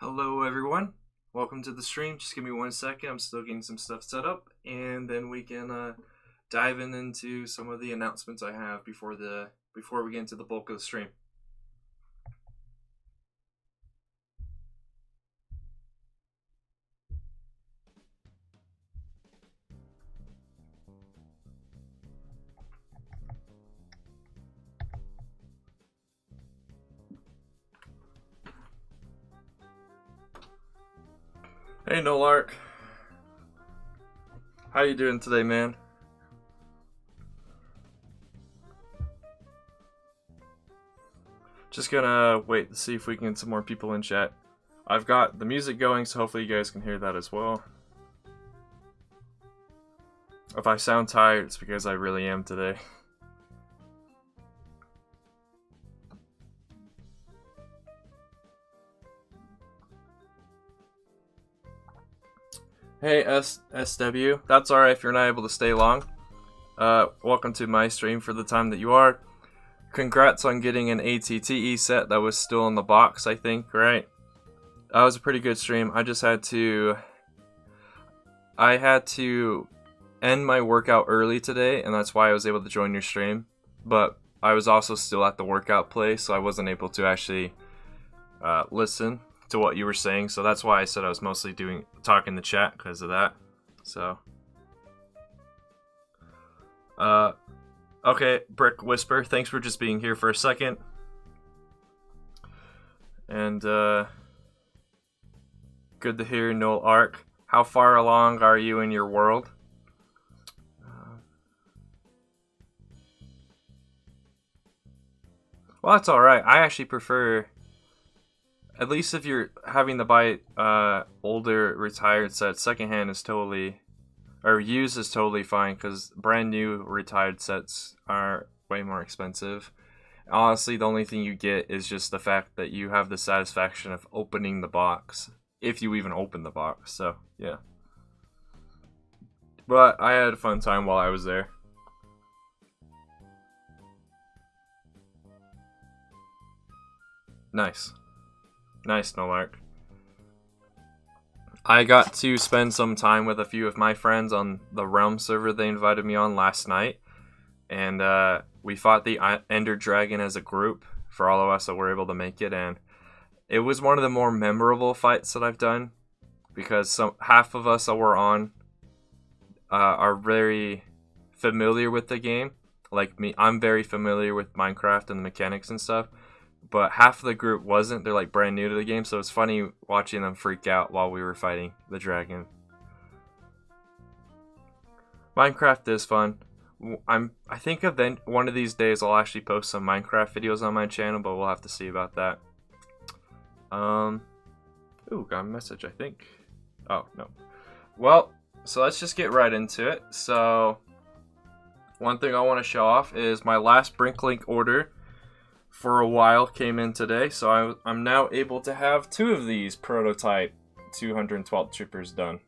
Hello everyone, welcome to the stream. Just give me 1 second, I'm still getting some stuff set up, and then we can dive into some of the announcements I have before we get into the bulk of the stream. Hey Nolark, how you doing today, man? Just gonna wait to see if we can get some more people in chat. I've got the music going, so hopefully you guys can hear that as well. If I sound tired, it's because I really am today. Hey SW, that's alright if you're not able to stay long. Welcome to my stream for the time that you are. Congrats on getting an ATTE set that was still in the box, I think, right? That was a pretty good stream. I had to end my workout early today, and that's why I was able to join your stream. But I was also still at the workout place, so I wasn't able to actually listen to what you were saying. So that's why I said I was mostly talking in the chat because of that. So, okay, Brick Whisper, thanks for just being here for a second. And good to hear, Noel Arc. How far along are you in your world? Well, that's alright. I actually prefer, at least if you're having to buy older retired sets, secondhand is totally, or used is totally fine, because brand new retired sets are way more expensive. Honestly, the only thing you get is just the fact that you have the satisfaction of opening the box, if you even open the box, so yeah. But I had a fun time while I was there. Nice. Nice, Nolark. I got to spend some time with a few of my friends on the Realm server they invited me on last night. And we fought the Ender Dragon as a group for all of us that were able to make it. And it was one of the more memorable fights that I've done. Because half of us that were on are very familiar with the game. Like me, I'm very familiar with Minecraft and the mechanics and stuff. But half of the group wasn't. They're like brand new to the game, so it's funny watching them freak out while we were fighting the dragon. Minecraft is fun. I think one of these days I'll actually post some Minecraft videos on my channel, but we'll have to see about that. Ooh, got a message, I think. Oh, no. Well, so let's just get right into it. So, one thing I want to show off is my last Brinklink order for a while came in today, so I'm now able to have 2 of these prototype 212 troopers done.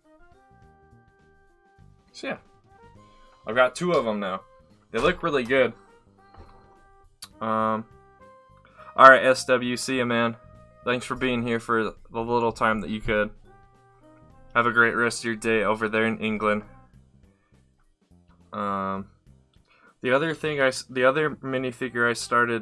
So yeah, I've got 2 of them now. They look really good. Alright, SWC, man. Thanks for being here for the little time that you could. Have a great rest of your day over there in England. The other minifigure I started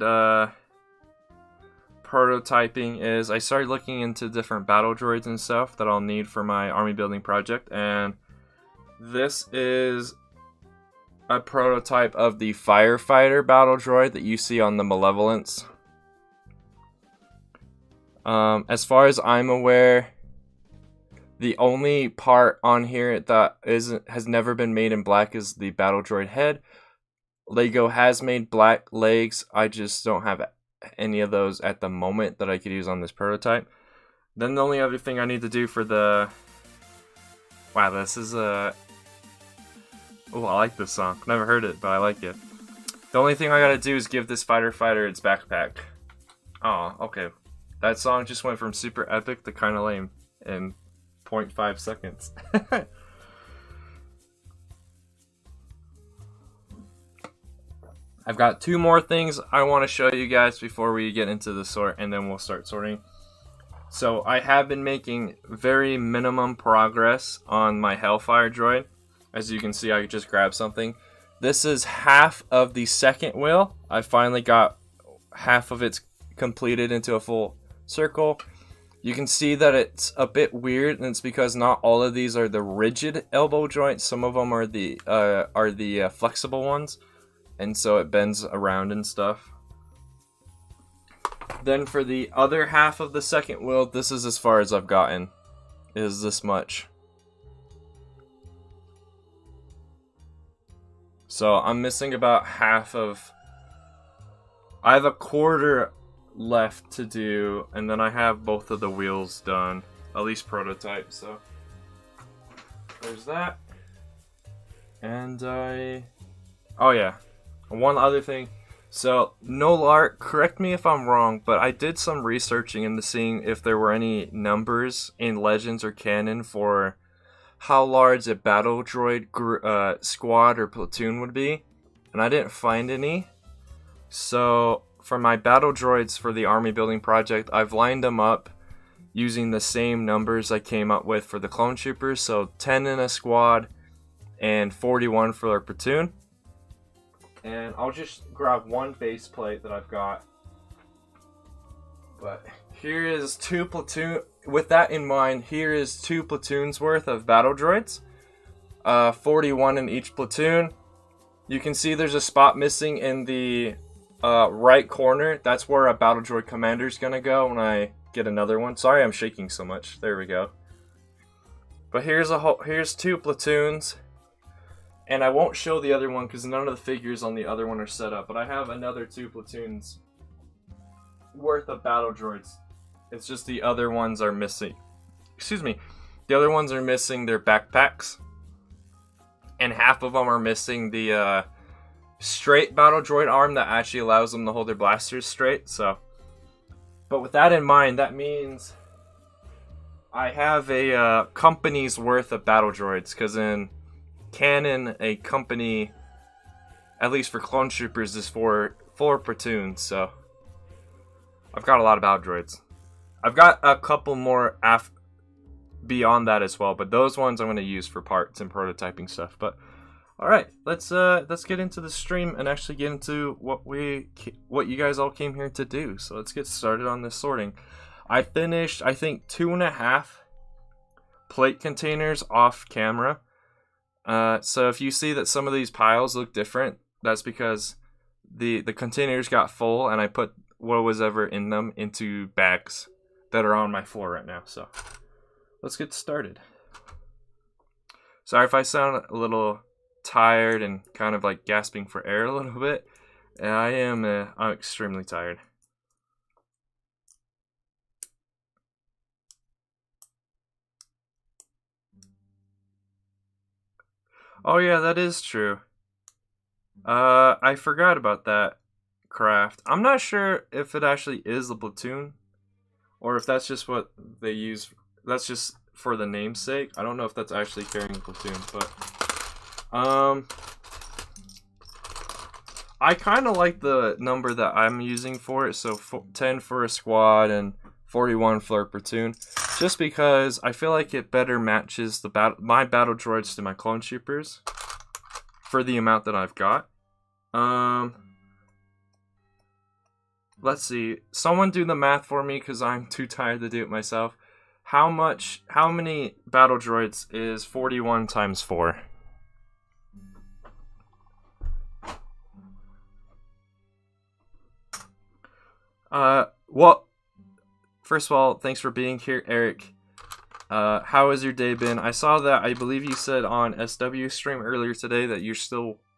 prototyping is I started looking into different battle droids and stuff that I'll need for my army building project, and this is a prototype of the firefighter battle droid that you see on the Malevolence. As far as I'm aware, the only part on here that has never been made in black is the battle droid head. Lego has made black legs. I just don't have any of those at the moment that I could use on this prototype. Then the only other thing I need to do for the... Wow, this is a... Oh, I like this song. Never heard it, but I like it. The only thing I gotta do is give this fighter its backpack. Oh, okay. That song just went from super epic to kinda lame in 0.5 seconds. I've got 2 more things I want to show you guys before we get into the sort, and then we'll start sorting. So I have been making very minimum progress on my Hellfire droid. As you can see, I just grabbed something. This is half of the second wheel. I finally got half of it completed into a full circle. You can see that it's a bit weird, and it's because not all of these are the rigid elbow joints. Some of them are the flexible ones, and so it bends around and stuff. Then for the other half of the second wheel, this is as far as I've gotten. Is this much. So I'm missing about half of... I have a quarter left to do, and then I have both of the wheels done. At least prototype, so... There's that. And oh yeah. One other thing. So, no lark, correct me if I'm wrong, but I did some researching into seeing if there were any numbers in Legends or Canon for how large a battle droid squad or platoon would be, and I didn't find any. So, for my battle droids for the army building project, I've lined them up using the same numbers I came up with for the clone troopers, so 10 in a squad and 41 for their platoon. And I'll just grab one base plate that I've got. But here is two platoon. With that in mind, here is 2 platoons worth of battle droids. 41 in each platoon. You can see there's a spot missing in the right corner. That's where a battle droid commander is gonna go when I get another one. Sorry, I'm shaking so much. There we go. But here's 2 platoons. And I won't show the other one because none of the figures on the other one are set up. But I have another 2 platoons worth of battle droids. It's just the other ones are missing. Excuse me. The other ones are missing their backpacks. And half of them are missing the straight battle droid arm that actually allows them to hold their blasters straight. So, but with that in mind, that means I have a company's worth of battle droids. Because in Canon, a company, at least for clone troopers, is for 4 platoons, so I've got a lot of battle droids. I've got a couple more beyond that as well, but those ones I'm going to use for parts and prototyping stuff. But all right, let's get into the stream and actually get into what you guys all came here to do. So let's get started on this sorting. I finished, I think, 2.5 plate containers off camera. So if you see that some of these piles look different, that's because the containers got full and I put what was ever in them into bags that are on my floor right now. So let's get started. Sorry if I sound a little tired and kind of like gasping for air a little bit. I'm extremely tired. Oh yeah, that is true. I forgot about that craft. I'm not sure if it actually is a platoon, or if that's just what they use. That's just for the namesake. I don't know if that's actually carrying a platoon, but I kind of like the number that I'm using for it. So 10 for a squad and 41 for a platoon. Just because I feel like it better matches my battle droids to my clone troopers for the amount that I've got. Let's see. Someone do the math for me because I'm too tired to do it myself. How many battle droids is 41 times 4? Well, first of all, thanks for being here, Eric. How has your day been? I saw that, I believe you said on SW stream earlier today that you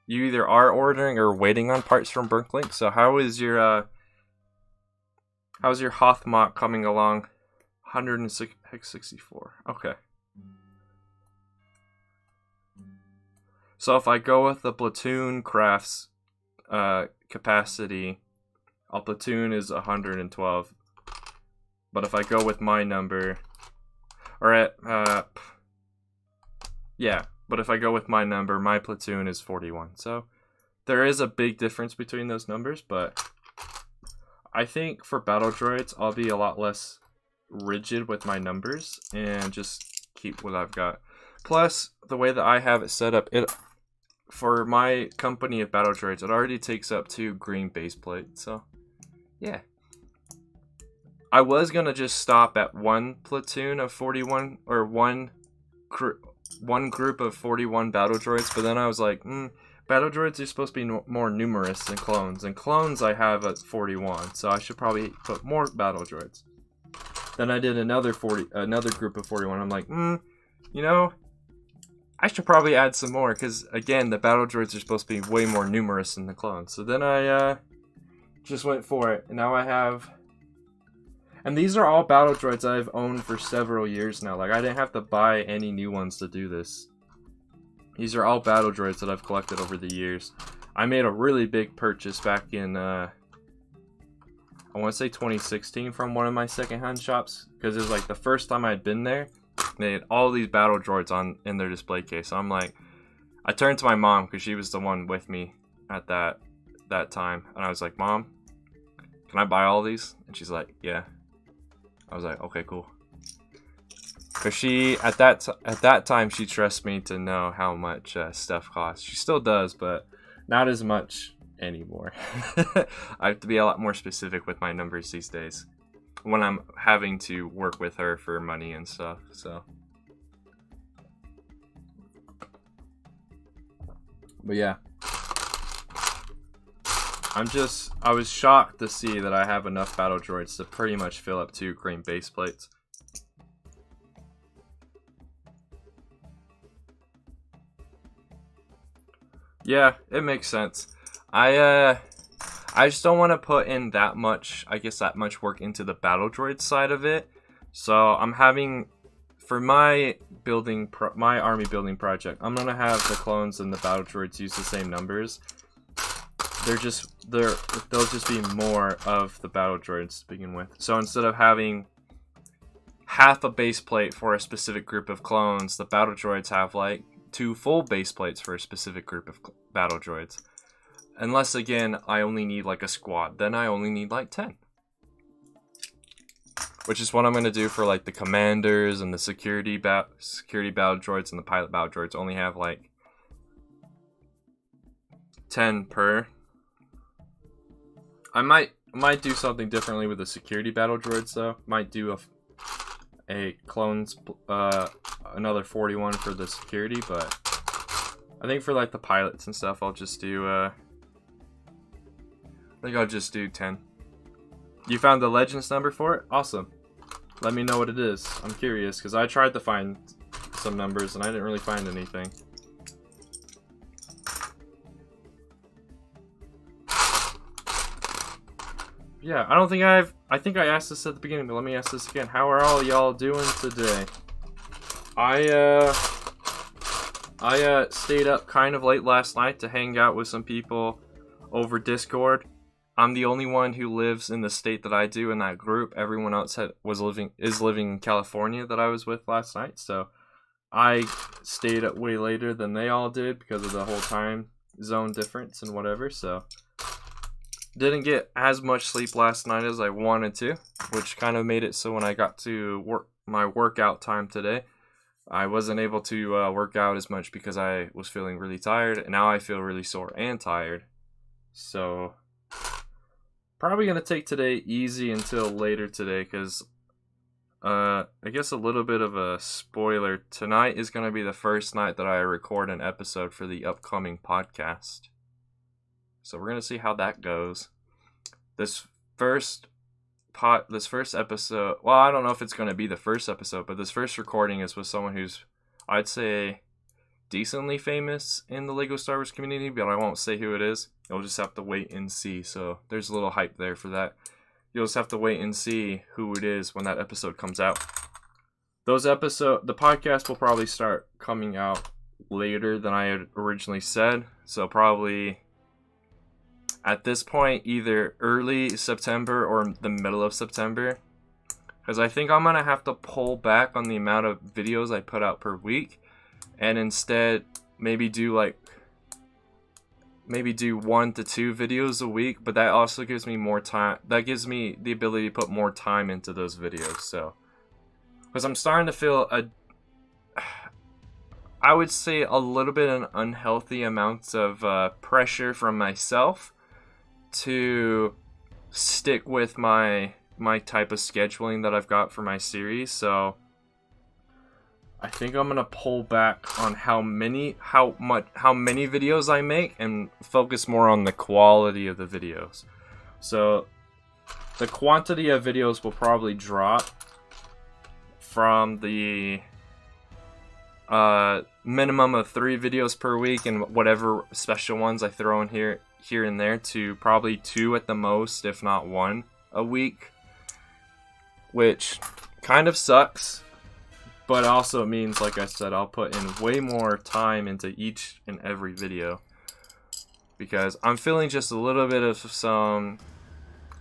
either are ordering or waiting on parts from Brooklink. So how's your Hoth mock coming along? 164. Okay. So if I go with the platoon crafts capacity, a platoon is 112. But if I go with my number, but if I go with my number, my platoon is 41. So there is a big difference between those numbers, but I think for battle droids, I'll be a lot less rigid with my numbers and just keep what I've got. Plus, the way that I have it set up, it for my company of battle droids, it already takes up 2 green base plates. So, yeah. I was gonna just stop at 1 platoon of 41 or one group of 41 battle droids, but then I was like, battle droids are supposed to be more numerous than clones, and clones I have at 41, so I should probably put more battle droids. Then I did another group of 41. I'm like, you know, I should probably add some more, because again, the battle droids are supposed to be way more numerous than the clones. So then I just went for it, and now I have. And these are all battle droids I've owned for several years now. Like, I didn't have to buy any new ones to do this. These are all battle droids that I've collected over the years. I made a really big purchase back in, I want to say 2016 from one of my secondhand shops. Because it was like the first time I'd been there. They had all these battle droids in their display case. So I'm like, I turned to my mom because she was the one with me at that time. And I was like, Mom, can I buy all these? And she's like, yeah. I was like, okay, cool. Cause she at that time she trusts me to know how much stuff costs. She still does, but not as much anymore. I have to be a lot more specific with my numbers these days when I'm having to work with her for money and stuff. So, but yeah. I was shocked to see that I have enough battle droids to pretty much fill up 2 green base plates. Yeah, it makes sense. I just don't want to put in that much work into the battle droid side of it. So I'm having, for my army building project, I'm gonna have the clones and the battle droids use the same numbers. They'll just be more of the battle droids to begin with. So instead of having half a base plate for a specific group of clones, the battle droids have like 2 full base plates for a specific group of battle droids. Unless again, I only need like a squad, then I only need like 10. Which is what I'm gonna do for like the commanders and the security battle droids and the pilot battle droids. Only have like 10 per. I might do something differently with the security battle droids though. Might do a clones another 41 for the security, but I think for like the pilots and stuff, I'll just do I think I'll just do 10. You found the legends number for it? Awesome. Let me know what it is. I'm curious because I tried to find some numbers and I didn't really find anything. Yeah, I think I asked this at the beginning, but let me ask this again. How are all y'all doing today? I stayed up kind of late last night to hang out with some people over Discord. I'm the only one who lives in the state that I do in that group. Everyone else is living in California that I was with last night, so I stayed up way later than they all did because of the whole time zone difference and whatever, so didn't get as much sleep last night as I wanted to, which kind of made it so when I got to my workout time today, I wasn't able to work out as much because I was feeling really tired, and now I feel really sore and tired. So, probably going to take today easy until later today because, I guess a little bit of a spoiler. Tonight is going to be the first night that I record an episode for the upcoming podcast. So we're going to see how that goes. This first episode, well, I don't know if it's going to be the first episode, but this first recording is with someone who's, I'd say, decently famous in the LEGO Star Wars community, but I won't say who it is. You'll just have to wait and see. So there's a little hype there for that. You'll just have to wait and see who it is when that episode comes out. The podcast will probably start coming out later than I had originally said. So probably at this point, either early September or the middle of September. Because I think I'm going to have to pull back on the amount of videos I put out per week. And instead, maybe do like maybe do 1 to 2 videos a week, but that also gives me more time. That gives me the ability to put more time into those videos. So, because I'm starting to feel I would say a little bit an unhealthy amounts of pressure from myself to stick with my type of scheduling that I've got for my series. So I think I'm gonna pull back on how many videos I make and focus more on the quality of the videos. So the quantity of videos will probably drop from the minimum of 3 videos per week and whatever special ones I throw in here and there to probably 2 at the most, if not 1 a week, which kind of sucks. But also it means, like I said, I'll put in way more time into each and every video. Because I'm feeling just a little bit of some,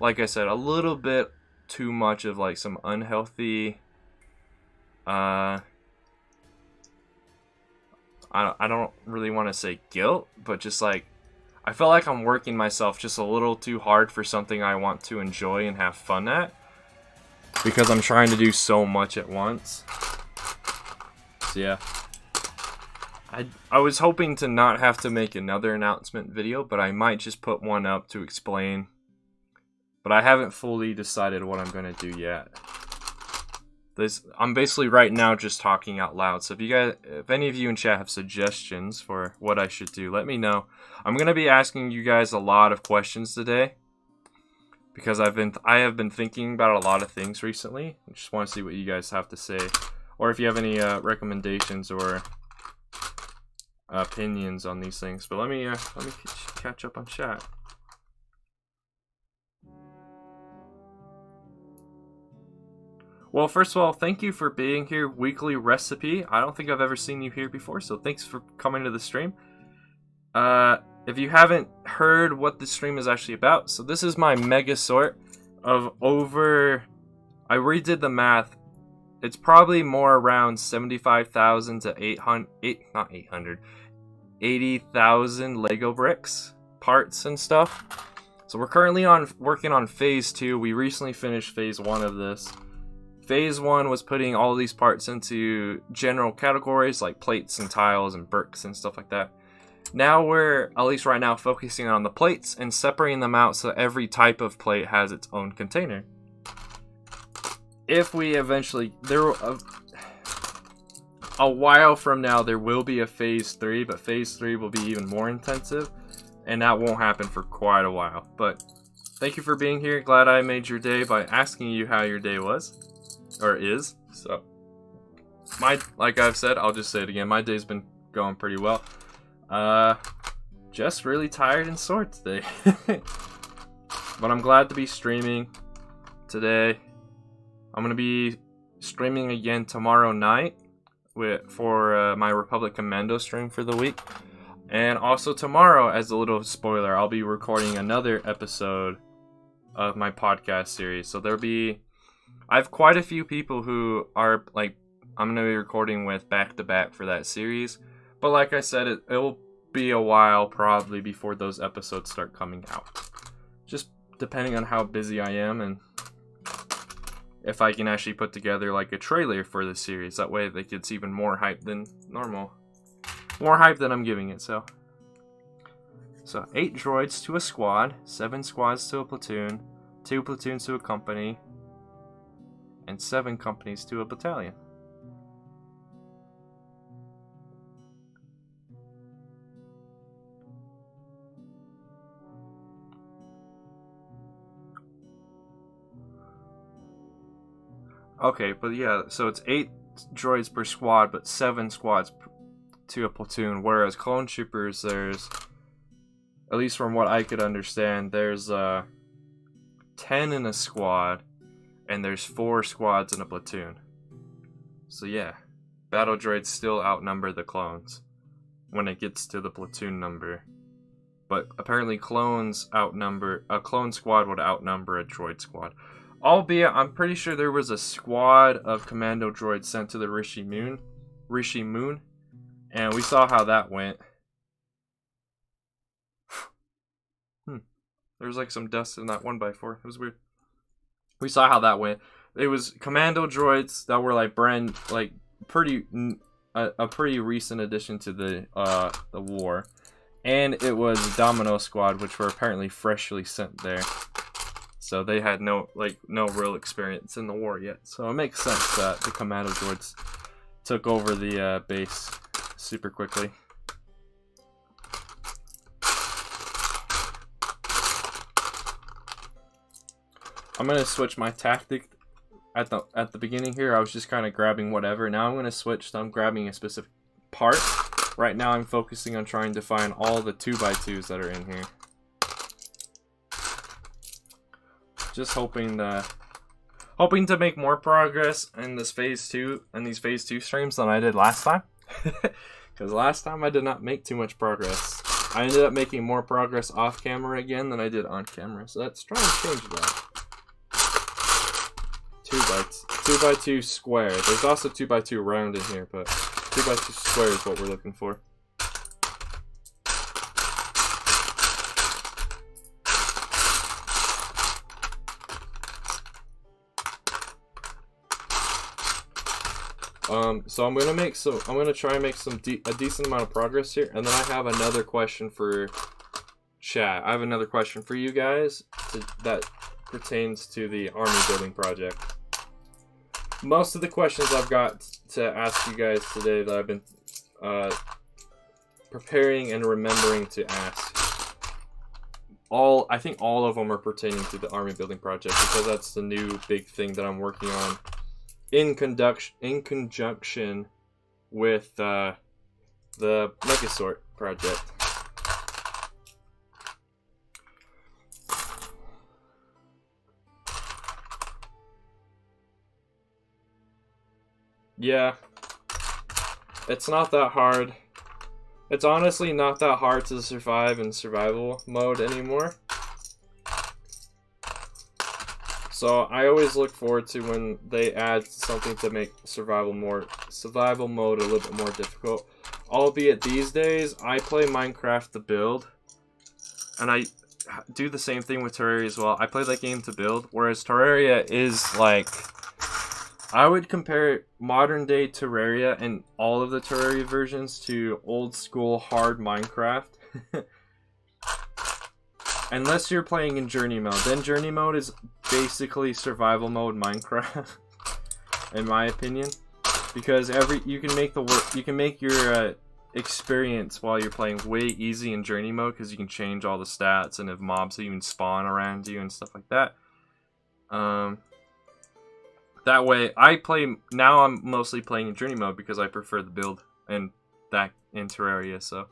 like I said, a little bit too much of like some unhealthy, I don't really want to say guilt, but just like, I feel like I'm working myself just a little too hard for something I want to enjoy and have fun at. Because I'm trying to do so much at once. Yeah, I was hoping to not have to make another announcement video, but I might just put one up to explain. But I haven't fully decided what I'm gonna do yet. I'm basically right now just talking out loud. So if any of you in chat have suggestions for what I should do, let me know. I'm gonna be asking you guys a lot of questions today because I have been thinking about a lot of things recently. I just want to see what you guys have to say. Or if you have any recommendations or opinions on these things. But let me catch up on chat. Well, first of all, thank you for being here, Weekly Recipe. I don't think I've ever seen you here before, so thanks for coming to the stream. If you haven't heard what the stream is actually about, so this is my mega sort of I redid the math. It's probably more around 75,000 to 80,000 Lego bricks, parts and stuff. So we're currently working on phase 2. We recently finished phase 1 of this. Phase 1 was putting all these parts into general categories like plates and tiles and bricks and stuff like that. Now we're, at least right now, focusing on the plates and separating them out so every type of plate has its own container. If we eventually, a while from now, there will be a phase 3, but phase 3 will be even more intensive, and that won't happen for quite a while. But thank you for being here. Glad I made your day by asking you how your day was, or is. So, like I've said, I'll just say it again, my day's been going pretty well. Just really tired and sore today. But I'm glad to be streaming today. I'm going to be streaming again tomorrow night for my Republic Commando stream for the week. And also tomorrow, as a little spoiler, I'll be recording another episode of my podcast series. So I have quite a few people who are, like, I'm going to be recording with back-to-back for that series. But like I said, it will be a while probably before those episodes start coming out. Just depending on how busy I am and if I can actually put together like a trailer for the series. That way it gets even more hype than normal. More hype than I'm giving it, so 8 droids to a squad, 7 squads to a platoon, 2 platoons to a company, and 7 companies to a battalion. Okay, but yeah, so it's 8 droids per squad, but 7 squads to a platoon, whereas clone troopers, there's, at least from what I could understand, there's 10 in a squad, and there's 4 squads in a platoon. So yeah, battle droids still outnumber the clones when it gets to the platoon number. But apparently a clone squad would outnumber a droid squad. Albeit, I'm pretty sure there was a squad of commando droids sent to the Rishi Moon, and we saw how that went. There was like some dust in that 1x4. It was weird. We saw how that went. It was commando droids that were like a pretty recent addition to the war, and it was Domino Squad, which were apparently freshly sent there. So they had no real experience in the war yet. So it makes sense that the commando droids took over the base super quickly. I'm gonna switch my tactic at the beginning here. I was just kind of grabbing whatever. Now I'm gonna switch. So I'm grabbing a specific part. Right now I'm focusing on trying to find all the 2x2s that are in here. Just hoping to make more progress in this phase 2 and these phase 2 streams than I did last time. Because last time I did not make too much progress. I ended up making more progress off camera again than I did on camera. So let's try and change that. 2x2 square. There's also 2x2 round in here, but 2x2 square is what we're looking for. So I'm gonna try and make a decent amount of progress here, and then I have another question for chat. I have another question for you guys that pertains to the army building project. Most of the questions I've got to ask you guys today that I've been preparing and remembering to ask, I think all of them are pertaining to the army building project, because that's the new big thing that I'm working on in conjunction with the Megasort project. Yeah, it's not that hard. It's honestly not that hard to survive in survival mode anymore. So I always look forward to when they add something to make survival mode a little bit more difficult. Albeit these days, I play Minecraft to build, and I do the same thing with Terraria as well. I play that game to build, whereas Terraria is like, I would compare modern day Terraria and all of the Terraria versions to old school hard Minecraft. Unless you're playing in journey mode, then journey mode is basically survival mode Minecraft, in my opinion, because you can make your experience while you're playing way easy in journey mode, because you can change all the stats and if mobs even spawn around you and stuff like that. That way, now I'm mostly playing in journey mode because I prefer the build and that in Terraria. So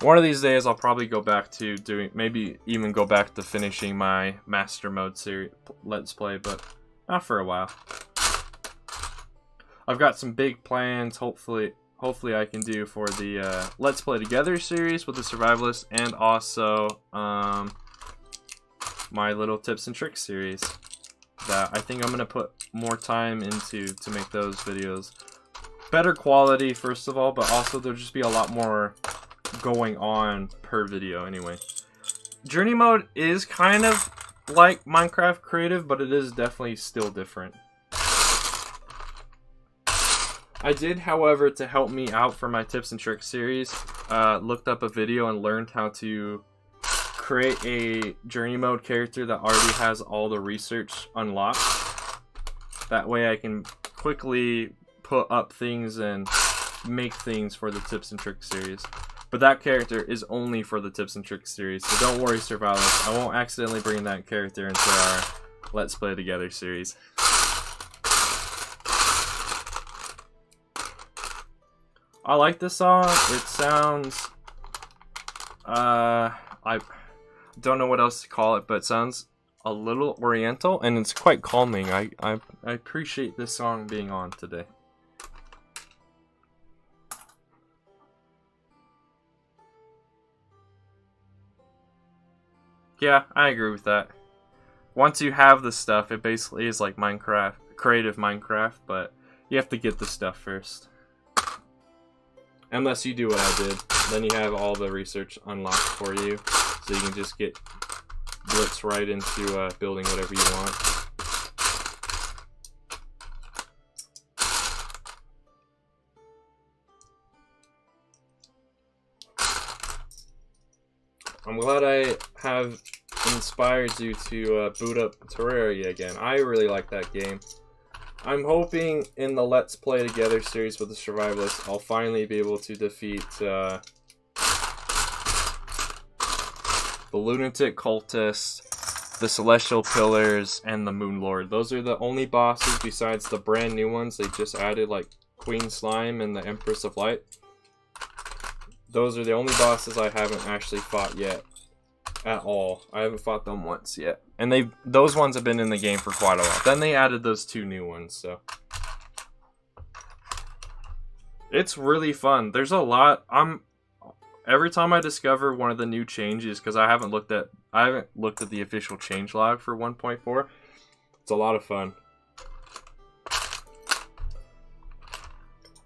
one of these days I'll probably go back to maybe even go back to finishing my master mode series let's play, but not for a while. I've got some big plans. Hopefully I can do for the Let's Play Together series with the survivalists, and also my little tips and tricks series that I think I'm gonna put more time into to make those videos better quality, first of all, but also there'll just be a lot more going on per video anyway. Journey mode is kind of like Minecraft creative, but it is definitely still different. I did, however, to help me out for my tips and tricks series, looked up a video and learned how to create a journey mode character that already has all the research unlocked. That way I can quickly put up things and make things for the tips and tricks series. But that character is only for the tips and tricks series, so don't worry, survivors. I won't accidentally bring that character into our Let's Play Together series. I like this song. It sounds, I don't know what else to call it, but it sounds a little oriental, and it's quite calming. I appreciate this song being on today. Yeah, I agree with that. Once you have the stuff, it basically is like Minecraft, creative Minecraft, but you have to get the stuff first. Unless you do what I did, then you have all the research unlocked for you, so so you can just get blitz right into building whatever you want. I'm glad I have inspired you to boot up Terraria again. I really like that game. I'm hoping in the Let's Play Together series with the Survivalists, I'll finally be able to defeat the Lunatic Cultist, the Celestial Pillars, and the Moon Lord. Those are the only bosses besides the brand new ones they just added, like Queen Slime and the Empress of Light. Those are the only bosses I haven't actually fought yet. At all. I haven't fought them once yet. And those ones have been in the game for quite a while. Then they added those 2 new ones, so it's really fun. There's a lot. Every time I discover one of the new changes, because I haven't looked at the official change log for 1.4. It's a lot of fun.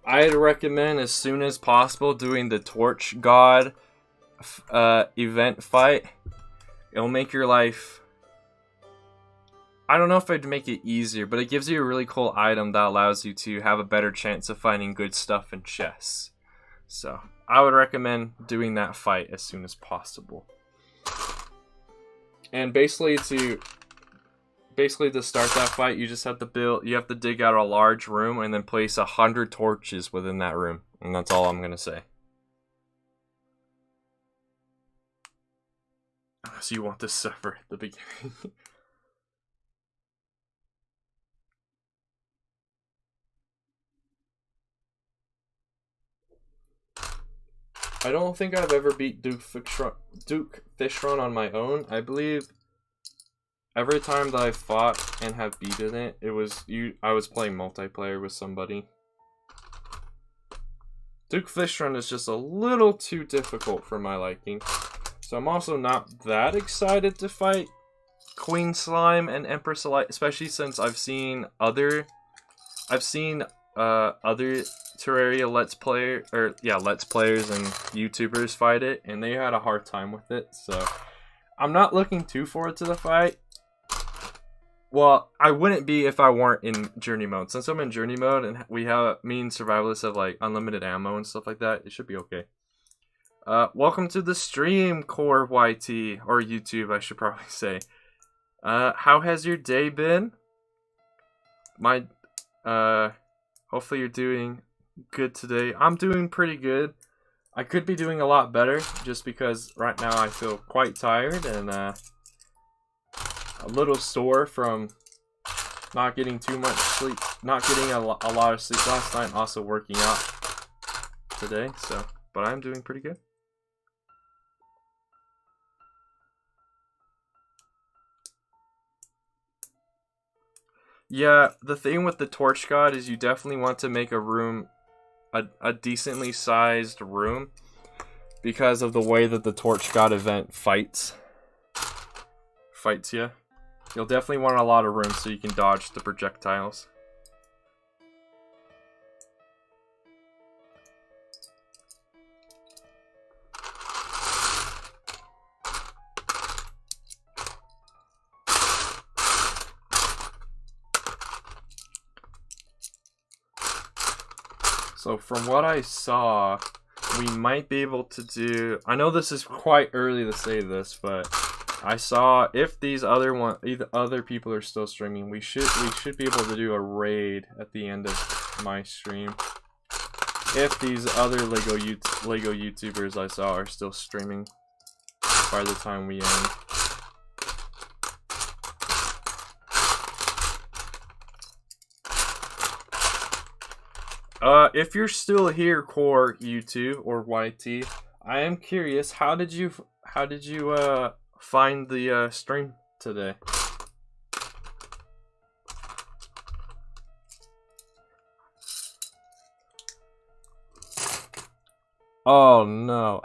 I'd recommend as soon as possible doing the Torch God event fight. It'll make your life, I don't know if I'd make it easier, but it gives you a really cool item that allows you to have a better chance of finding good stuff in chests. So I would recommend doing that fight as soon as possible. And basically to start that fight, you just have to dig out a large room and then place 100 torches within that room. And that's all I'm gonna say. So you want to suffer at the beginning. I don't think I've ever beat Duke Fishron on my own. I believe every time that I fought and have beaten it, I was playing multiplayer with somebody. Duke Fishron is just a little too difficult for my liking. So I'm also not that excited to fight Queen Slime and Empress of Light, especially since I've seen other Terraria Let's Players and YouTubers fight it, and they had a hard time with it. So I'm not looking too forward to the fight. Well, I wouldn't be if I weren't in Journey mode. Since I'm in Journey mode and me and Survivalists have like unlimited ammo and stuff like that, it should be okay. Welcome to the stream, Core YT, or YouTube, I should probably say. How has your day been? Hopefully you're doing good today. I'm doing pretty good. I could be doing a lot better, just because right now I feel quite tired and, a little sore from not getting too much sleep, not getting a lot of sleep last night, and also working out today, but I'm doing pretty good. Yeah, the thing with the Torch God is you definitely want to make a room, a decently sized room, because of the way that the Torch God event fights you. You'll definitely want a lot of room so you can dodge the projectiles. So from what I saw, we might be able to do, I know this is quite early to say this, but I saw if these other people are still streaming, we should be able to do a raid at the end of my stream. If these other Lego YouTubers I saw are still streaming by the time we end. If you're still here, Core YouTube or YT, I am curious, how did you find the stream today? Oh no.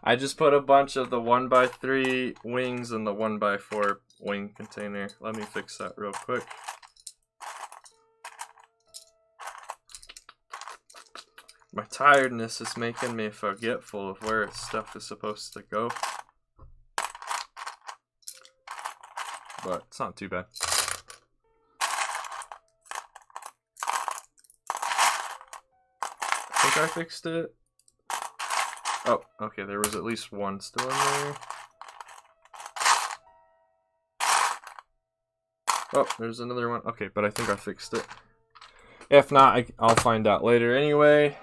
I just put a bunch of the 1x3 wings in the 1x4 wing container. Let me fix that real quick. My tiredness is making me forgetful of where stuff is supposed to go. but it's not too bad. I think I fixed it. Oh, okay, there was at least one still in there. Oh, there's another one. Okay, but I think I fixed it. If not, I'll find out later anyway.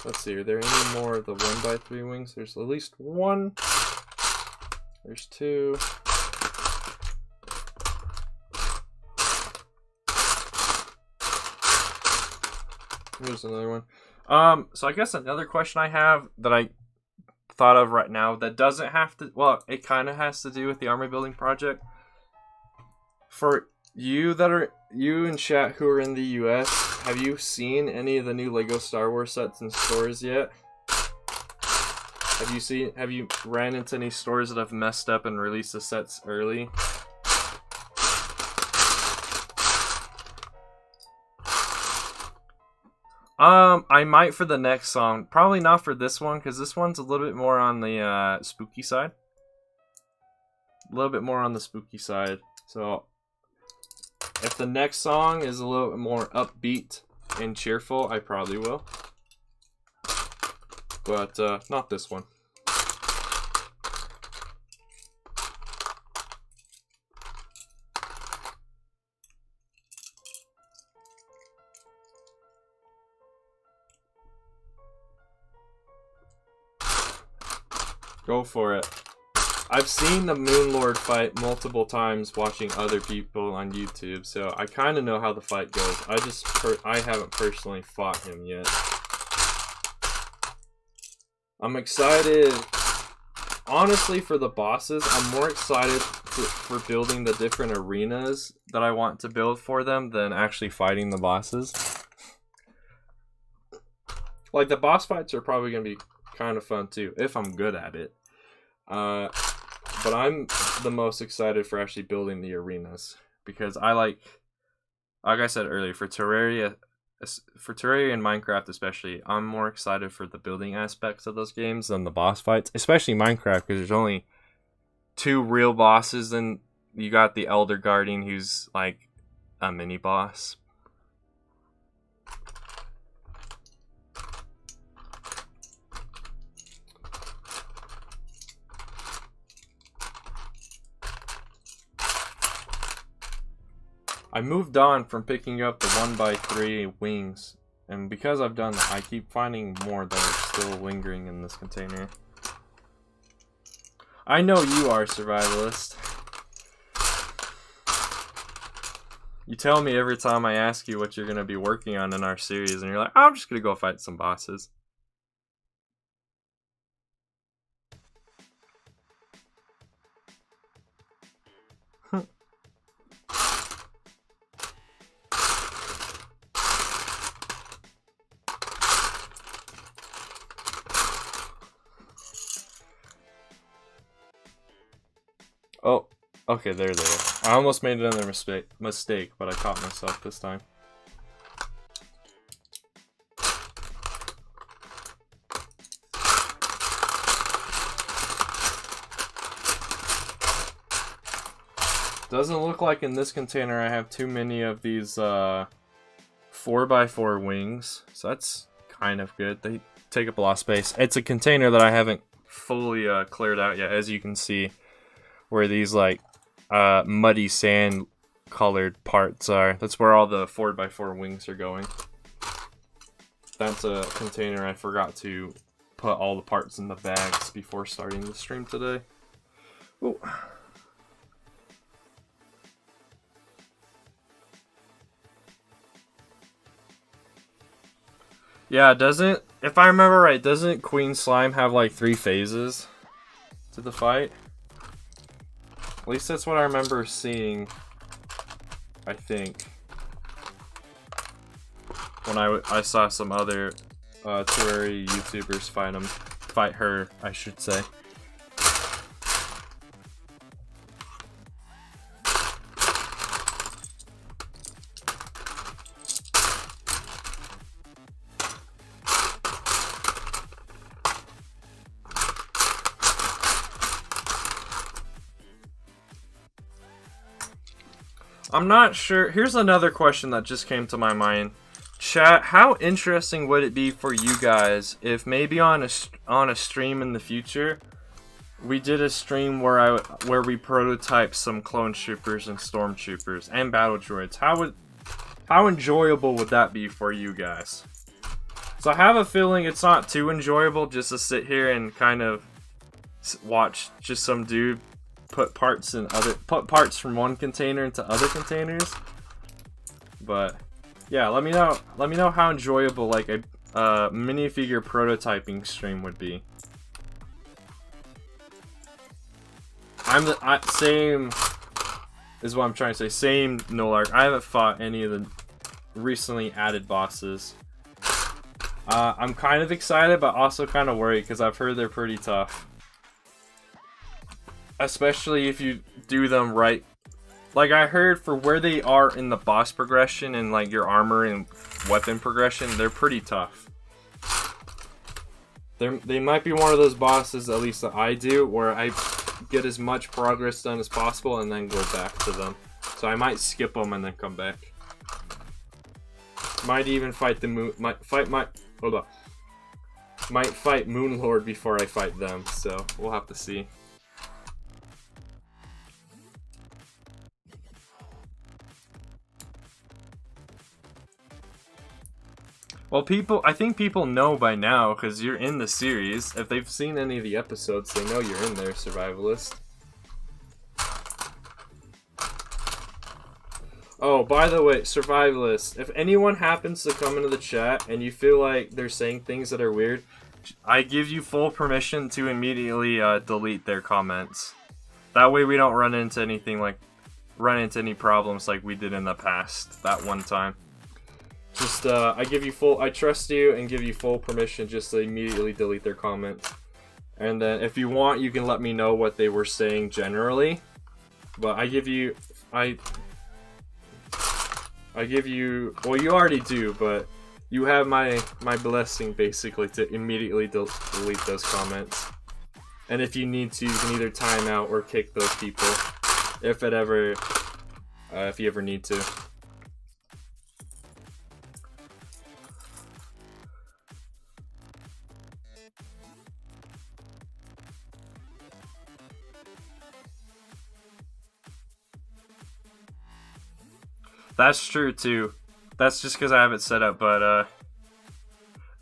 Let's see, are there any more of the 1x3 wings? There's at least one. There's two. Here's another one. So I guess another question I have that I thought of right now that doesn't have to, well, it kind of has to do with the army building project. For you in chat who are in the US, have you seen any of the new Lego Star Wars sets in stores yet? Have you ran into any stores that have messed up and released the sets early? I might for the next song. Probably not for this one, because this one's a little bit more on the spooky side. A little bit more on the spooky side. So, if the next song is a little bit more upbeat and cheerful, I probably will. But, not this one. Go for it. I've seen the Moon Lord fight multiple times watching other people on YouTube, so I kind of know how the fight goes. I haven't personally fought him yet. I'm excited, honestly, for the bosses. I'm more excited for building the different arenas that I want to build for them than actually fighting the bosses. Like, the boss fights are probably going to be kind of fun too, if I'm good at it. But I'm the most excited for actually building the arenas, because like I said earlier, for Terraria and Minecraft especially, I'm more excited for the building aspects of those games than the boss fights, especially Minecraft, because there's only 2 real bosses, and you got the Elder Guardian, who's like a mini boss. I moved on from picking up the 1x3 wings, and because I've done that, I keep finding more that are still lingering in this container. I know you are, survivalist. You tell me every time I ask you what you're going to be working on in our series, and you're like, oh, I'm just going to go fight some bosses. Oh, okay, there. I almost made another mistake, but I caught myself this time. Doesn't look like in this container I have too many of these 4x4 wings, so that's kind of good. They take up a lot of space. It's a container that I haven't fully cleared out yet, as you can see, where these like muddy sand colored parts are. That's where all the 4x4 wings are going. That's a container I forgot to put all the parts in the bags before starting the stream today. Ooh. Yeah, if I remember right, doesn't Queen Slime have like 3 phases to the fight? At least that's what I remember seeing, I think. When I saw some other Terraria YouTubers fight her, I should say. I'm not sure. Here's another question that just came to my mind. Chat, how interesting would it be for you guys if maybe on a stream in the future, we did a stream where we prototype some clone troopers and stormtroopers and battle droids? How enjoyable would that be for you guys? So I have a feeling it's not too enjoyable just to sit here and kind of watch just some dude put parts from one container into other containers. But yeah, let me know how enjoyable like a minifigure prototyping stream would be. Same is what I'm trying to say. Same Nolark. I haven't fought any of the recently added bosses. I'm kind of excited, but also kind of worried because I've heard they're pretty tough. Especially if you do them right. Like I heard for where they are in the boss progression and like your armor and weapon progression, they're pretty tough. They might be one of those bosses, at least that I do, where I get as much progress done as possible and then go back to them. So I might skip them and then come back. Might even fight the moon. Might fight Moon Lord before I fight them. So we'll have to see. Well, I think people know by now because you're in the series. If they've seen any of the episodes, they know you're in there, Survivalist. Oh, by the way, Survivalist, if anyone happens to come into the chat and you feel like they're saying things that are weird, I give you full permission to immediately delete their comments. That way we don't run into any problems like we did in the past, that one time. Just, I trust you and give you full permission just to immediately delete their comments. And then if you want, you can let me know what they were saying generally. But well, you already do, but you have my blessing basically to immediately delete those comments. And if you need to, you can either time out or kick those people if you ever need to. That's true too. That's just because I have it set up, but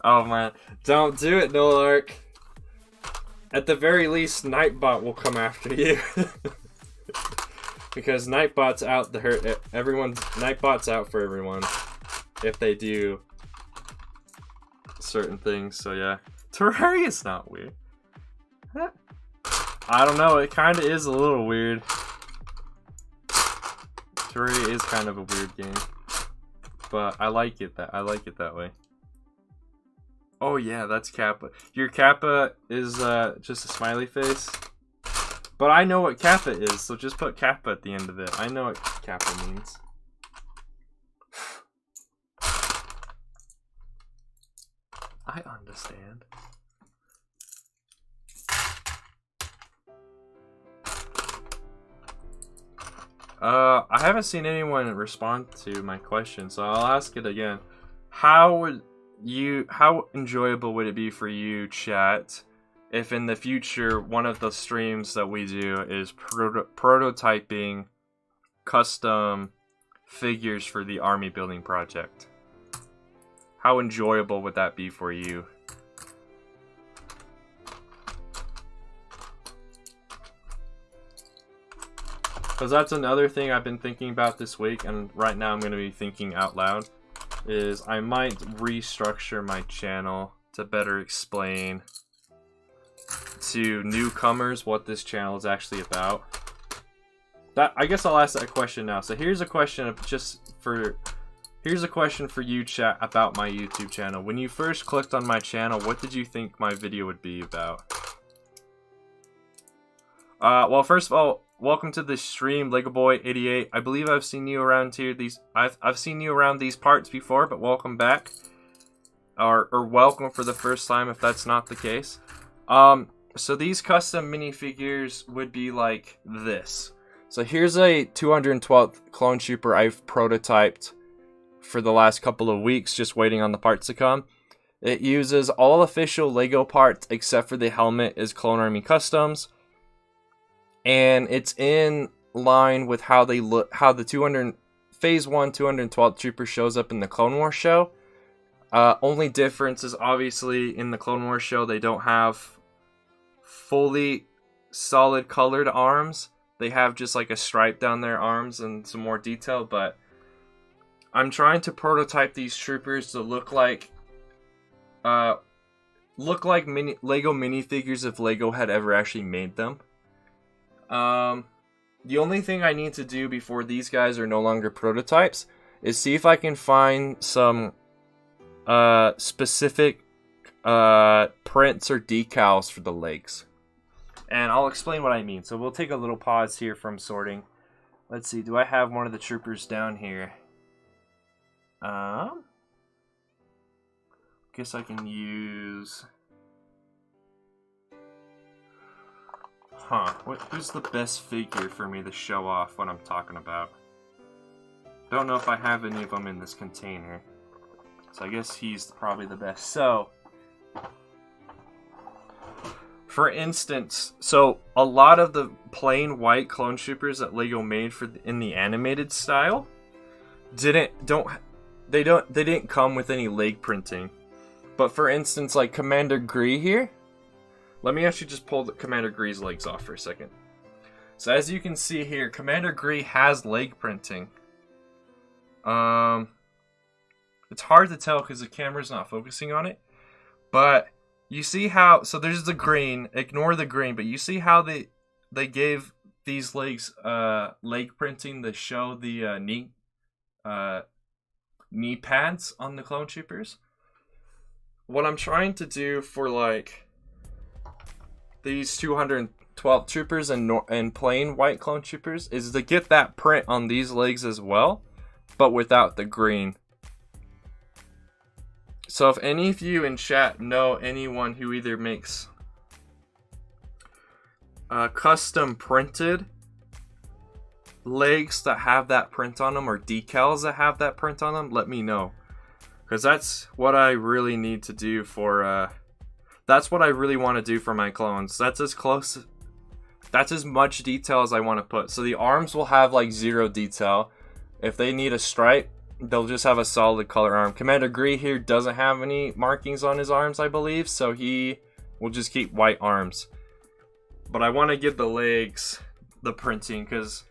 oh man, don't do it, Nolark. At the very least, Nightbot will come after you. Because Nightbot's out to hurt everyone. Nightbot's out for everyone if they do certain things. So yeah, Terraria's not weird. I don't know. It kind of is a little weird. Terraria is kind of a weird game, but I like it that way. Oh yeah, that's Kappa. Your Kappa is just a smiley face. But I know what Kappa is, so just put Kappa at the end of it. I know what Kappa means. I understand. I haven't seen anyone respond to my question, so I'll ask it again. How enjoyable would it be for you, chat, if in the future one of the streams that we do is prototyping custom figures for the army building project? How enjoyable would that be for you? Because that's another thing I've been thinking about this week, and right now I'm going to be thinking out loud, is I might restructure my channel to better explain to newcomers what this channel is actually about. I guess I'll ask that question now. So here's a question for you, chat, about my YouTube channel. When you first clicked on my channel, what did you think my video would be about? Well, first of all, welcome to the stream, LegoBoy88. I believe I've seen you around here. I've seen you around these parts before, but welcome back, or welcome for the first time if that's not the case. So these custom minifigures would be like this. So here's a 212th clone trooper I've prototyped for the last couple of weeks, just waiting on the parts to come. It uses all official LEGO parts except for the helmet is Clone Army Customs. And it's in line with how they look, how the Phase 1 212th Trooper shows up in the Clone Wars show. Only difference is obviously in the Clone Wars show they don't have fully solid colored arms. They have just like a stripe down their arms and some more detail, but I'm trying to prototype these troopers to look like LEGO minifigures if LEGO had ever actually made them. The only thing I need to do before these guys are no longer prototypes is see if I can find some specific prints or decals for the legs. And I'll explain what I mean. So we'll take a little pause here from sorting. Let's see, do I have one of the troopers down here? Guess I can use... who's the best figure for me to show off what I'm talking about? Don't know if I have any of them in this container. So I guess he's probably the best. So, for instance, so a lot of the plain white clone troopers that LEGO made in the animated style didn't come with any leg printing. But for instance, like Commander Gree here, let me actually just pull Commander Gree's legs off for a second. So as you can see here, Commander Gree has leg printing. It's hard to tell because the camera's not focusing on it, but you see how, so there's the green, ignore the green, but you see how they gave these legs leg printing to show the knee pads on the clone troopers. What I'm trying to do for like these 212 troopers and plain white clone troopers is to get that print on these legs as well, but without the green. So if any of you in chat know anyone who either makes custom printed legs that have that print on them or decals that have that print on them, let me know. Because that's what I really need to do for, that's what I really want to do for my clones. That's as much detail as I want to put. So the arms will have like 0 detail. If they need a stripe, they'll just have a solid color arm. Commander Gree here doesn't have any markings on his arms, I believe, so he will just keep white arms. But I want to give the legs the printing, because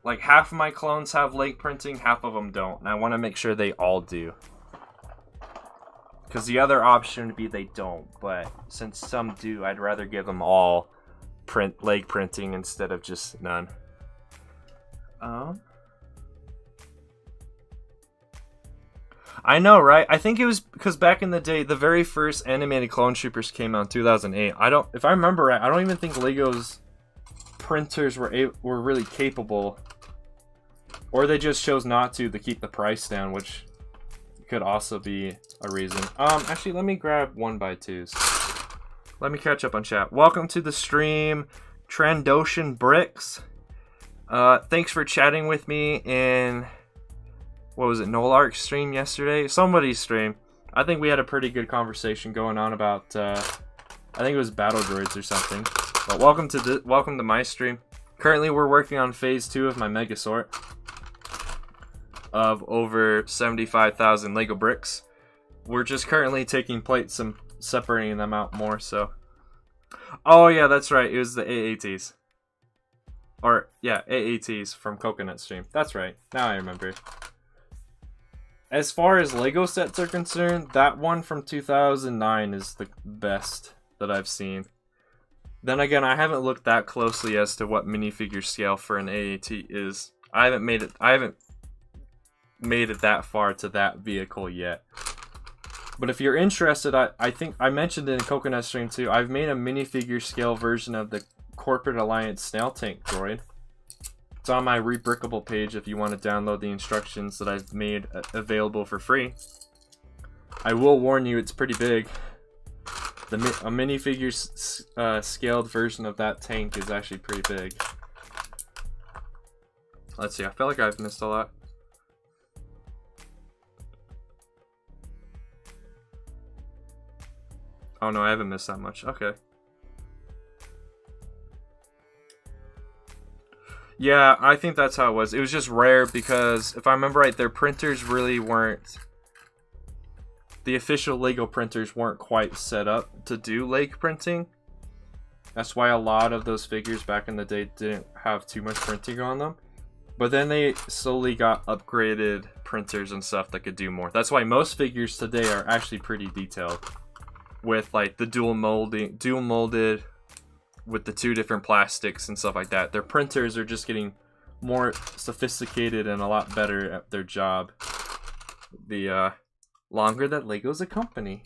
like half of my clones have leg printing, half of them don't. And I want to make sure they all do. Because the other option would be they don't, but since some do, I'd rather give them all leg printing instead of just none. I know, right? I think it was because back in the day, the very first animated Clone Troopers came out in 2008. If I remember right, I don't even think LEGO's printers were really capable, or they just chose not to keep the price down, which could also be a reason. Actually, let me grab 1x2s. Let me catch up on chat. Welcome to the stream, Trandoshan Bricks. Thanks for chatting with me in, what was it, Nolark's stream yesterday? Somebody's stream. I think we had a pretty good conversation going on about, I think it was battle droids or something. But welcome to my stream. Currently, we're working on phase 2 of my mega sort of over 75,000 Lego bricks. We're just currently taking plates and separating them out more, so. Oh yeah, that's right. It was the AATs. Or, yeah, AATs from Coconut Stream. That's right. Now I remember. As far as Lego sets are concerned, that one from 2009 is the best that I've seen. Then again, I haven't looked that closely as to what minifigure scale for an AAT is. I haven't made it that far to that vehicle yet. But if you're interested, I think I mentioned it in Coconut Stream too. I've made a minifigure scale version of the Corporate Alliance Snail Tank droid. It's on my Rebrickable page if you want to download the instructions that I've made available for free. I will warn you, it's pretty big. A minifigure scaled version of that tank is actually pretty big. Let's see, I feel like I've missed a lot. Oh no, I haven't missed that much. Okay. Yeah, I think that's how it was. It was just rare because, if I remember right, their printers really weren't... The official LEGO printers weren't quite set up to do leg printing. That's why a lot of those figures back in the day didn't have too much printing on them. But then they slowly got upgraded printers and stuff that could do more. That's why most figures today are actually pretty detailed. With like the dual molded with the 2 different plastics and stuff like that. Their printers are just getting more sophisticated and a lot better at their job. The longer that LEGO's a company.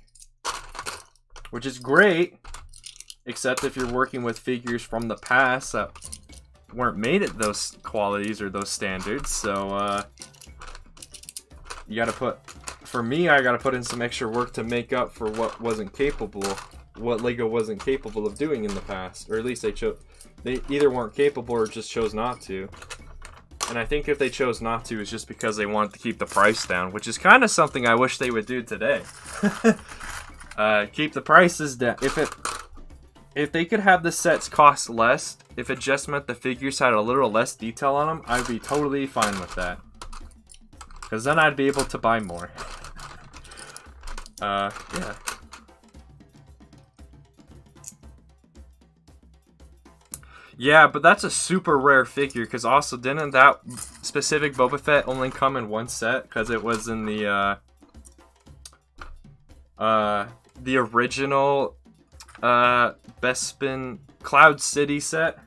Which is great, except if you're working with figures from the past that weren't made at those qualities or those standards. So you gotta put, for me, I gotta put in some extra work to make up for what LEGO wasn't capable of doing in the past, or at least they either weren't capable or just chose not to. And I think if they chose not to, it's just because they wanted to keep the price down, which is kind of something I wish they would do today. Keep the prices down. If they could have the sets cost less, if it just meant the figures had a little less detail on them, I'd be totally fine with that. Because then I'd be able to buy more. Yeah. Yeah, but that's a super rare figure, because also, didn't that specific Boba Fett only come in one set? Because it was in the original Bespin Cloud City set.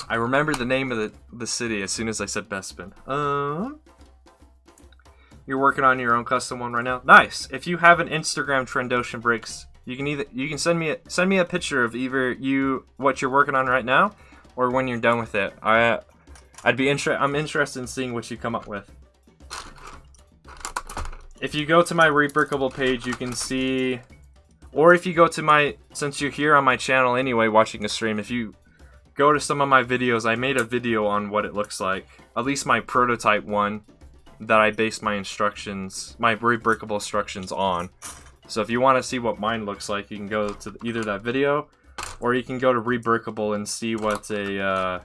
I remember the name of the city as soon as I said Bespin. You're working on your own custom one right now? Nice! If you have an Instagram Trendoshan Bricks, you can send me a picture of either what you're working on right now, or when you're done with it. I'm interested in seeing what you come up with. If you go to my Rebrickable page, you can see, or if you go to since you're here on my channel anyway, watching a stream, if you go to some of my videos, I made a video on what it looks like, at least my prototype one that I based my Rebrickable instructions on. So if you want to see what mine looks like, you can go to either that video, or you can go to Rebrickable and see what a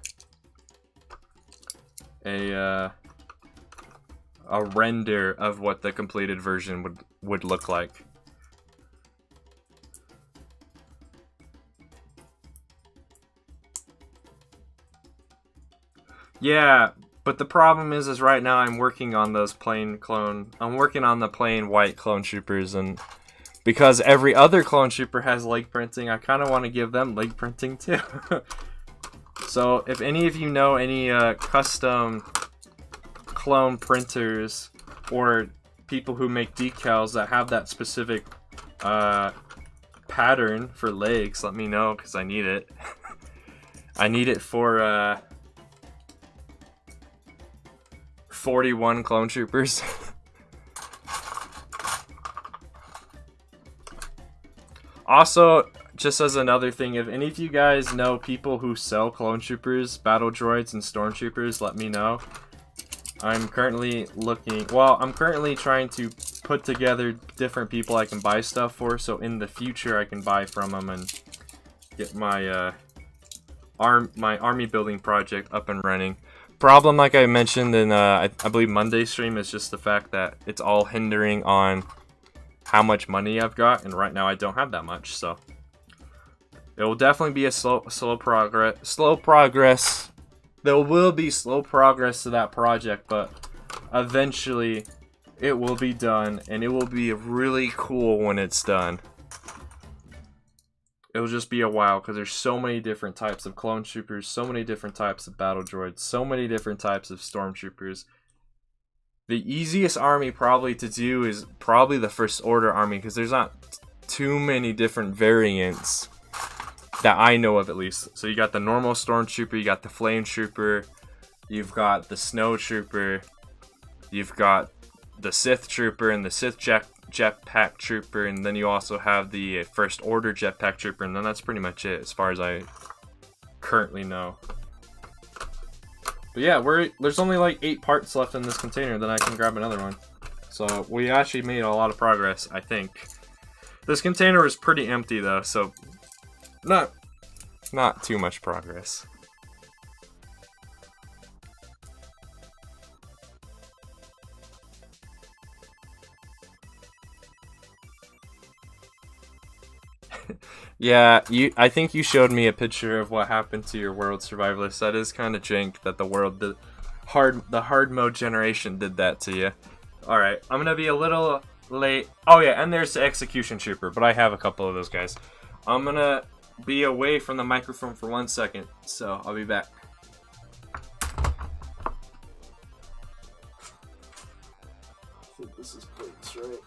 render of what the completed version would look like. Yeah, but the problem is right now I'm working on those I'm working on the plain white clone troopers, and because every other clone trooper has leg printing, I kind of want to give them leg printing too. So if any of you know any custom clone printers or people who make decals that have that specific pattern for legs, let me know, because I need it. I need it for 41 clone troopers. Also, just as another thing, if any of you guys know people who sell clone troopers, battle droids, and stormtroopers, let me know. I'm currently trying to put together different people I can buy stuff for, so in the future I can buy from them and get my my army building project up and running. Problem, like I mentioned in I believe Monday's stream, is just the fact that it's all hindering on how much money I've got, and right now I don't have that much, so it will definitely be a slow progress. There will be slow progress to that project, but eventually it will be done, and it will be really cool when it's done. It'll just be a while, because there's so many different types of clone troopers, so many different types of battle droids, so many different types of stormtroopers. The easiest army probably to do is probably the First Order army, because there's not too many different variants that I know of, at least. So you got the normal stormtrooper, you got the flame trooper, you've got the snow trooper, you've got the Sith trooper and the Sith jetpack trooper, and then you also have the First Order jetpack trooper, and then that's pretty much it as far as I currently know. But yeah, there's only like 8 parts left in this container, then I can grab another one. So we actually made a lot of progress, I think. This container is pretty empty though, so not too much progress. Yeah, I think you showed me a picture of what happened to your world survivalist. That is kind of jank that the hard mode generation did that to you. All right, I'm gonna be a little late. Oh yeah, and there's the execution trooper, but I have a couple of those guys. I'm gonna be away from the microphone for 1 second, so I'll be back. I think this is plates, right?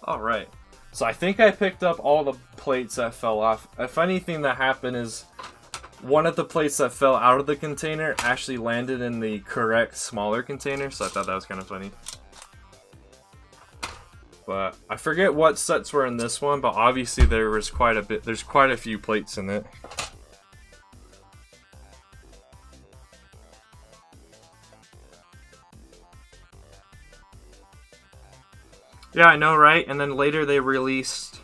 Alright, so I think I picked up all the plates that fell off. If anything that happened is one of the plates that fell out of the container actually landed in the correct smaller container, so I thought that was kind of funny. But I forget what sets were in this one, but obviously there's quite a few plates in it. Yeah, I know, right? And then later they released...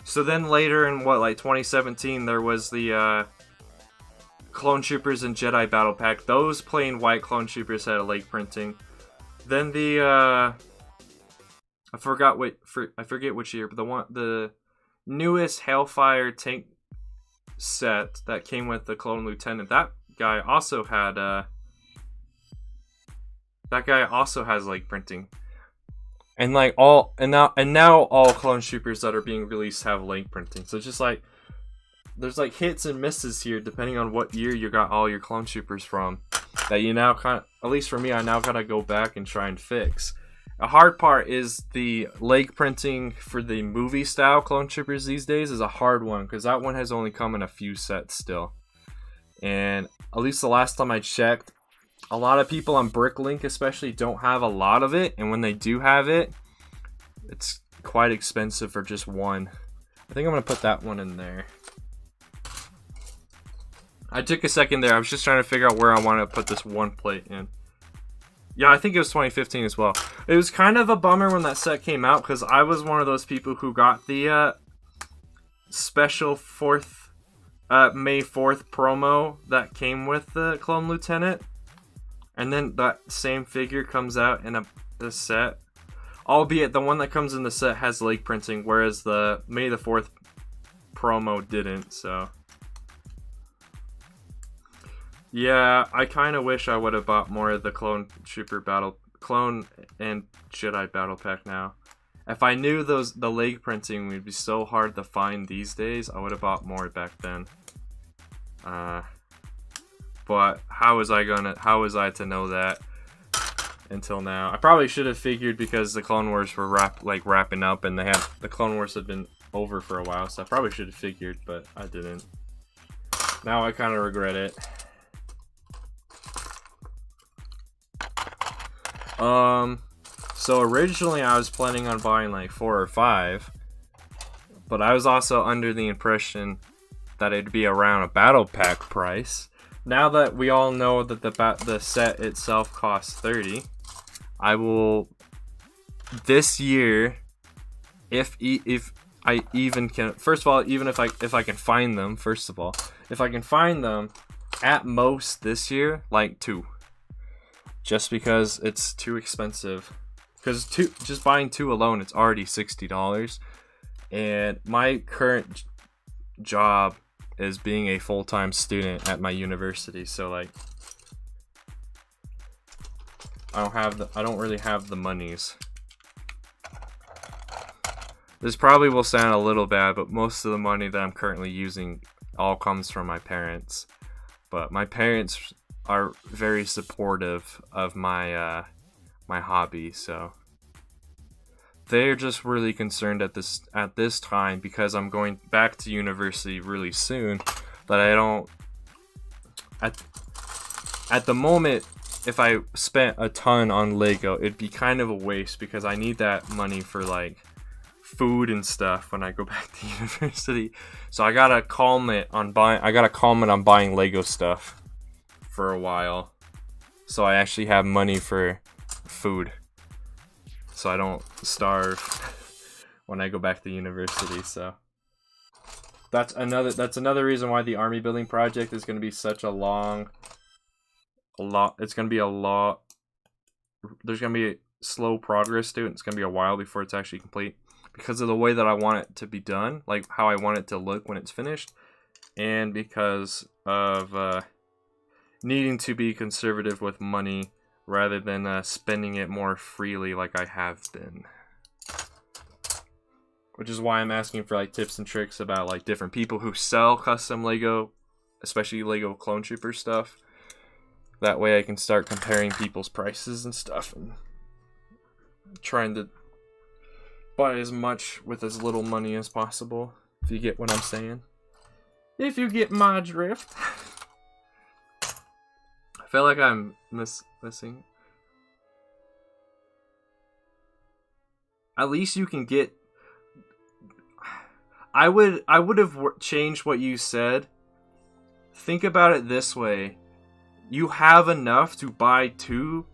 So then later in, what, like 2017, there was the Clone Troopers and Jedi Battle Pack. Those plain white Clone Troopers had a leg printing. Then the, I forget which year, but the newest Hellfire tank set that came with the Clone Lieutenant, that guy also had, that guy also has leg printing. And like now all Clone Troopers that are being released have leg printing. So just like there's like hits and misses here depending on what year you got all your Clone Troopers from. That you now at least for me, I now gotta go back and try and fix. A hard part is the leg printing for the movie style Clone Troopers these days is a hard one because that one has only come in a few sets still. And at least the last time I checked, a lot of people on Bricklink especially don't have a lot of it, and when they do have it, it's quite expensive for just one. I think I'm going to put that one in there. I took a second there. I was just trying to figure out where I want to put this one plate in. Yeah, I think it was 2015 as well. It was kind of a bummer when that set came out because I was one of those people who got the special May 4th promo that came with the Clone Lieutenant. And then that same figure comes out in the set. Albeit the one that comes in the set has leg printing, whereas the May the 4th promo didn't, so. Yeah, I kind of wish I would have bought more of the Clone and Jedi Battle Pack now. If I knew the leg printing would be so hard to find these days, I would have bought more back then. But how was I to know that until now? I probably should have figured because the Clone Wars were wrapping up and the Clone Wars had been over for a while, so I probably should have figured, but I didn't. Now I kind of regret it. So originally I was planning on buying like 4 or 5, but I was also under the impression that it'd be around a battle pack price. Now that we all know that the set itself costs $30, I will this year, if I even can. First of all, even if I can find them. First of all, if I can find them, at most this year, like 2, just because it's too expensive. Because just buying 2 alone, it's already $60, and my current job is being a full-time student at my university, so like I don't really have the monies. This probably will sound a little bad, but most of the money that I'm currently using all comes from my parents. But my parents are very supportive of my my hobby, so they're just really concerned at this time, because I'm going back to university really soon, that I don't at the moment, if I spent a ton on Lego, it'd be kind of a waste, because I need that money for like food and stuff when I go back to university. So I gotta calm it on buying Lego stuff for a while, so I actually have money for food, so I don't starve when I go back to university. So that's another reason why the army building project is going to be such it's going to be a lot. There's going to be slow progress to it. It's going to be a while before it's actually complete, because of the way that I want it to be done, like how I want it to look when it's finished, and because of needing to be conservative with money rather than spending it more freely like I have been. Which is why I'm asking for like tips and tricks about like different people who sell custom Lego, especially Lego Clone Trooper stuff. That way I can start comparing people's prices and stuff, and trying to buy as much with as little money as possible, if you get what I'm saying. If you get my drift. I feel like I'm missing. At least you can get... I would have changed what you said. Think about it this way. You have enough to buy 2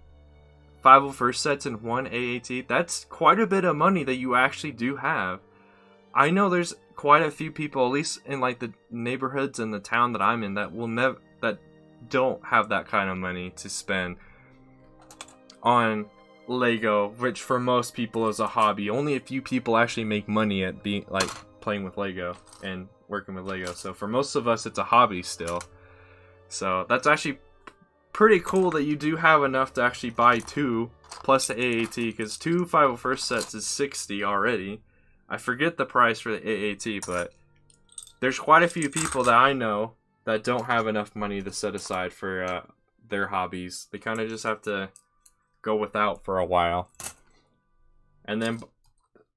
501st sets and 1 AAT. That's quite a bit of money that you actually do have. I know there's quite a few people, at least in like the neighborhoods in the town that I'm in, that don't have that kind of money to spend on Lego, which for most people is a hobby. Only a few people actually make money at being like playing with Lego and working with Lego. So for most of us, it's a hobby still. So that's actually pretty cool that you do have enough to actually buy 2 plus the AAT, because 2 501st sets is $60 already. I forget the price for the AAT, but there's quite a few people that I know that don't have enough money to set aside for their hobbies. They kind of just have to go without for a while. And then,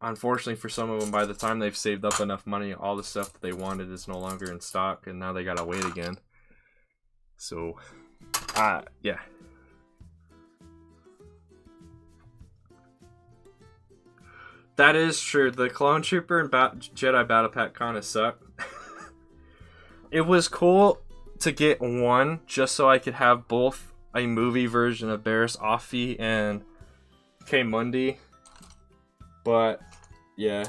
unfortunately for some of them, by the time they've saved up enough money, all the stuff that they wanted is no longer in stock, and now they gotta wait again. So, yeah. That is true. The Clone Trooper and Jedi Battle Pack kind of suck. It was cool to get one just so I could have both a movie version of Barriss Offee and K-Mundi. But yeah,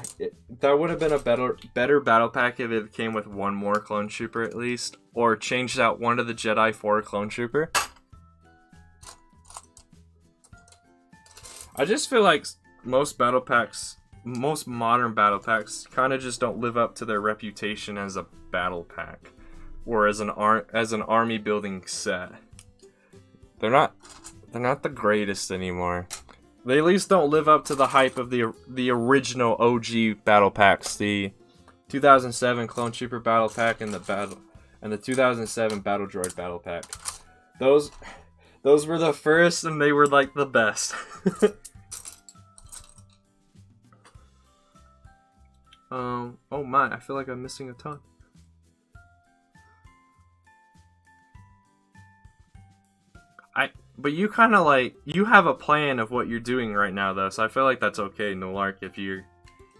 that would have been a better battle pack if it came with one more Clone Trooper at least, or changed out one of the Jedi for a Clone Trooper. I just feel like most battle packs, most modern battle packs, kind of just don't live up to their reputation as a battle pack or as an army building set. They're not the greatest anymore. They at least don't live up to the hype of the original OG battle packs, the 2007 Clone Trooper battle pack and the 2007 Battle Droid battle pack. Those were the first, and they were like the best. Oh my, I feel like I'm missing a ton. But you kind of like, you have a plan of what you're doing right now though, so I feel like that's okay, no lark, if you're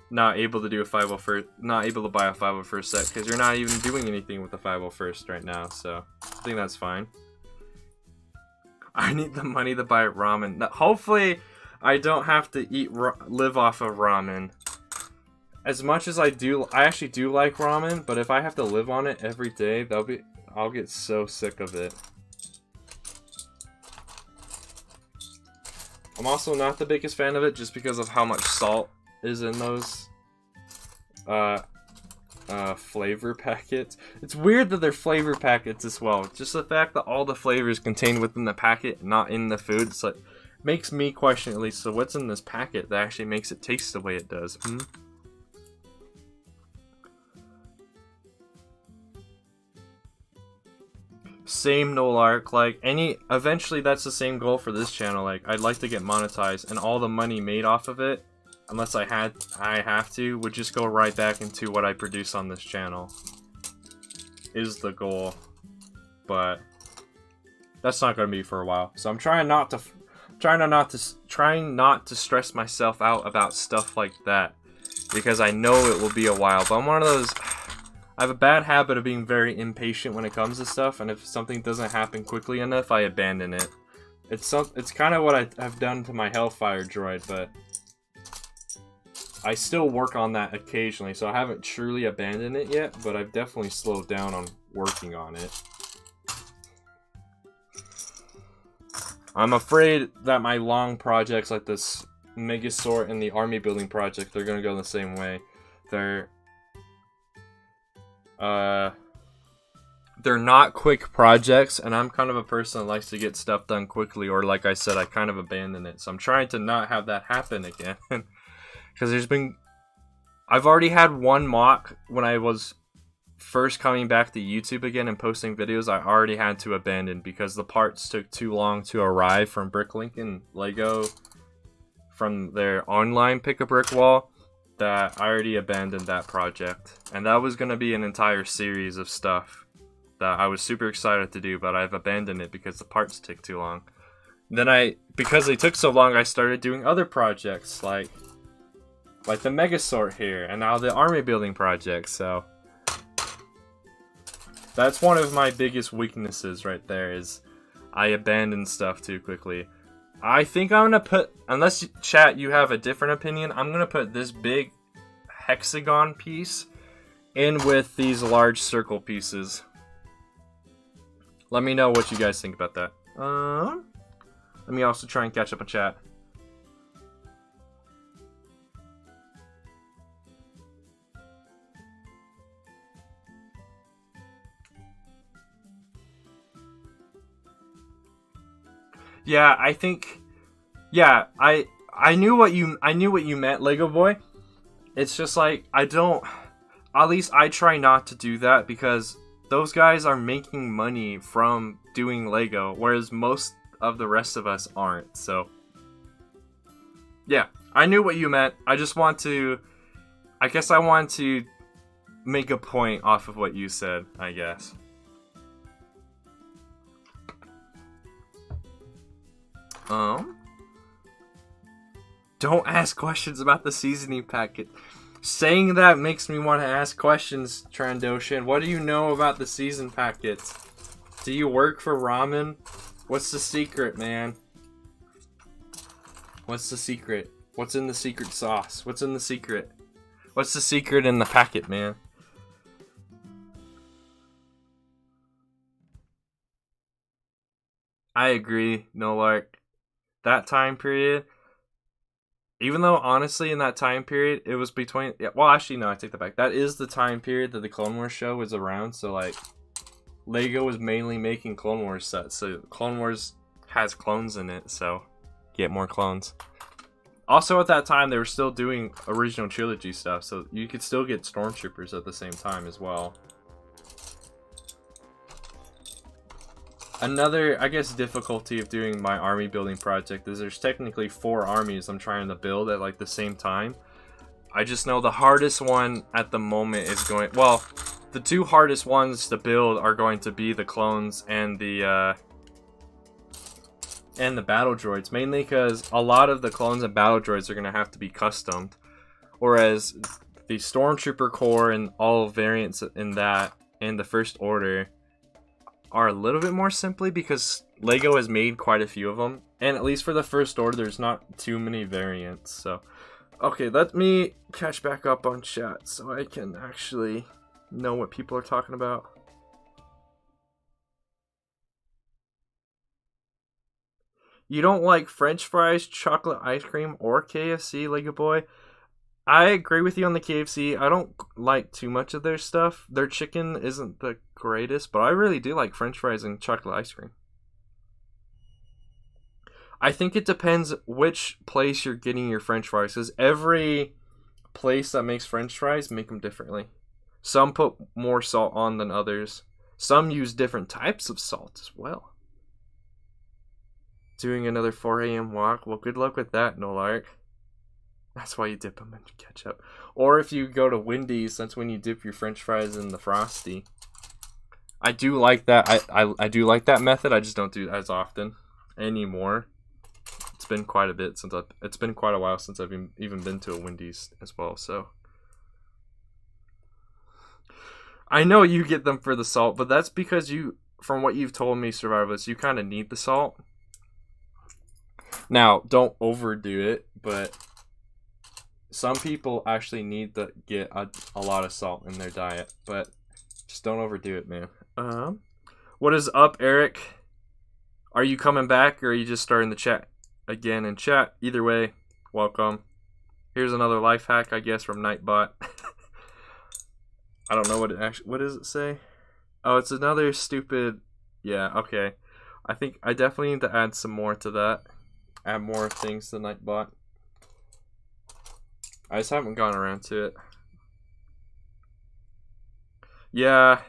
not able to do a 501st, not able to buy a 501st set, because you're not even doing anything with the 501st right now, so I think that's fine. I need the money to buy ramen. Hopefully, I don't have to live off of ramen. As much as I actually do like ramen, but if I have to live on it every day, I'll get so sick of it. I'm also not the biggest fan of it just because of how much salt is in those flavor packets. It's weird that they're flavor packets as well. Just the fact that all the flavors contained within the packet, not in the food, it's like, makes me question at least, so what's in this packet that actually makes it taste the way it does? same no lark. Like eventually that's the same goal for this channel. Like I'd like to get monetized, and all the money made off of it, unless I have to, would just go right back into what I produce on this channel. Is the goal, but that's not gonna be for a while. So I'm trying not to stress myself out about stuff like that, because I know it will be a while. But I'm one of those. I have a bad habit of being very impatient when it comes to stuff, and if something doesn't happen quickly enough, I abandon it. It's kind of what I've done to my Hellfire droid, but I still work on that occasionally, so I haven't truly abandoned it yet, but I've definitely slowed down on working on it. I'm afraid that my long projects like this Megasort and the army building project, they're gonna go the same way. They're not quick projects, and I'm kind of a person that likes to get stuff done quickly, or like I said, I kind of abandon it. So I'm trying to not have that happen again. Because I've already had one mock when I was first coming back to YouTube again and posting videos. I already had to abandon because the parts took too long to arrive from Bricklink and Lego from their online pick-a-brick wall, that I already abandoned that project. And that was going to be an entire series of stuff that I was super excited to do, but I've abandoned it because the parts took too long. Then because they took so long, I started doing other projects like the Megasort here, and now the army building project. So that's one of my biggest weaknesses right there, is I abandon stuff too quickly. I think I'm gonna put, unless chat you have a different opinion, I'm gonna put this big hexagon piece in with these large circle pieces. Let me know what you guys think about that. Let me also try and catch up on chat. Yeah, I think, yeah, I knew what you meant, Lego Boy. It's just like, at least I try not to do that, because those guys are making money from doing Lego, whereas most of the rest of us aren't. So yeah, I knew what you meant. I guess I want to make a point off of what you said, I guess. Don't ask questions about the seasoning packet. Saying that makes me want to ask questions, Trandoshan. What do you know about the season packets? Do you work for ramen? What's the secret, man? What's the secret? What's in the secret sauce? What's in the secret? What's the secret in the packet, man? I agree, no lark. That time period, even though honestly in that time period it was between, well actually no, I take that back. That is the time period that the Clone Wars show was around, so like Lego was mainly making Clone Wars sets, so Clone Wars has clones in it, so get more clones. Also at that time they were still doing original trilogy stuff, so you could still get stormtroopers at the same time as well. Another, I guess, difficulty of doing my army building project is there's technically 4 armies I'm trying to build at like the same time. I just know the hardest one at the moment is going, well, the 2 hardest ones to build are going to be the clones and the battle droids, mainly because a lot of the clones and battle droids are going to have to be customed, whereas the stormtrooper core and all variants in that and the First Order are a little bit more simply because Lego has made quite a few of them, and at least for the First Order there's not too many variants. So okay, let me catch back up on chat so I can actually know what people are talking about. You don't like French fries, chocolate ice cream, or KFC, Lego Boy? I agree with you on the KFC. I don't like too much of their stuff. Their chicken isn't the greatest, but I really do like French fries and chocolate ice cream. I think it depends which place you're getting your French fries, because every place that makes French fries make them differently. Some put more salt on than others. Some use different types of salt as well. Doing another 4 a.m. walk? Well, good luck with that, Nolark. That's why you dip them in ketchup. Or if you go to Wendy's, that's when you dip your french fries in the Frosty. I do like that. I do like that method. I just don't do it as often anymore. It's been quite a bit since it's been quite a while since I've even been to a Wendy's as well, so. I know you get them for the salt, but that's because you, from what you've told me, Survivalists, you kind of need the salt. Now, don't overdo it, but some people actually need to get a lot of salt in their diet, but just don't overdo it, man. What is up, Eric? Are you coming back, or are you just starting the chat again in chat? Either way, welcome. Here's another life hack, I guess, from Nightbot. I don't know what it actually. What does it say? Oh, it's another stupid. Yeah, okay. I think I definitely need to add some more to that. Add more things to Nightbot. I just haven't gone around to it. Yeah.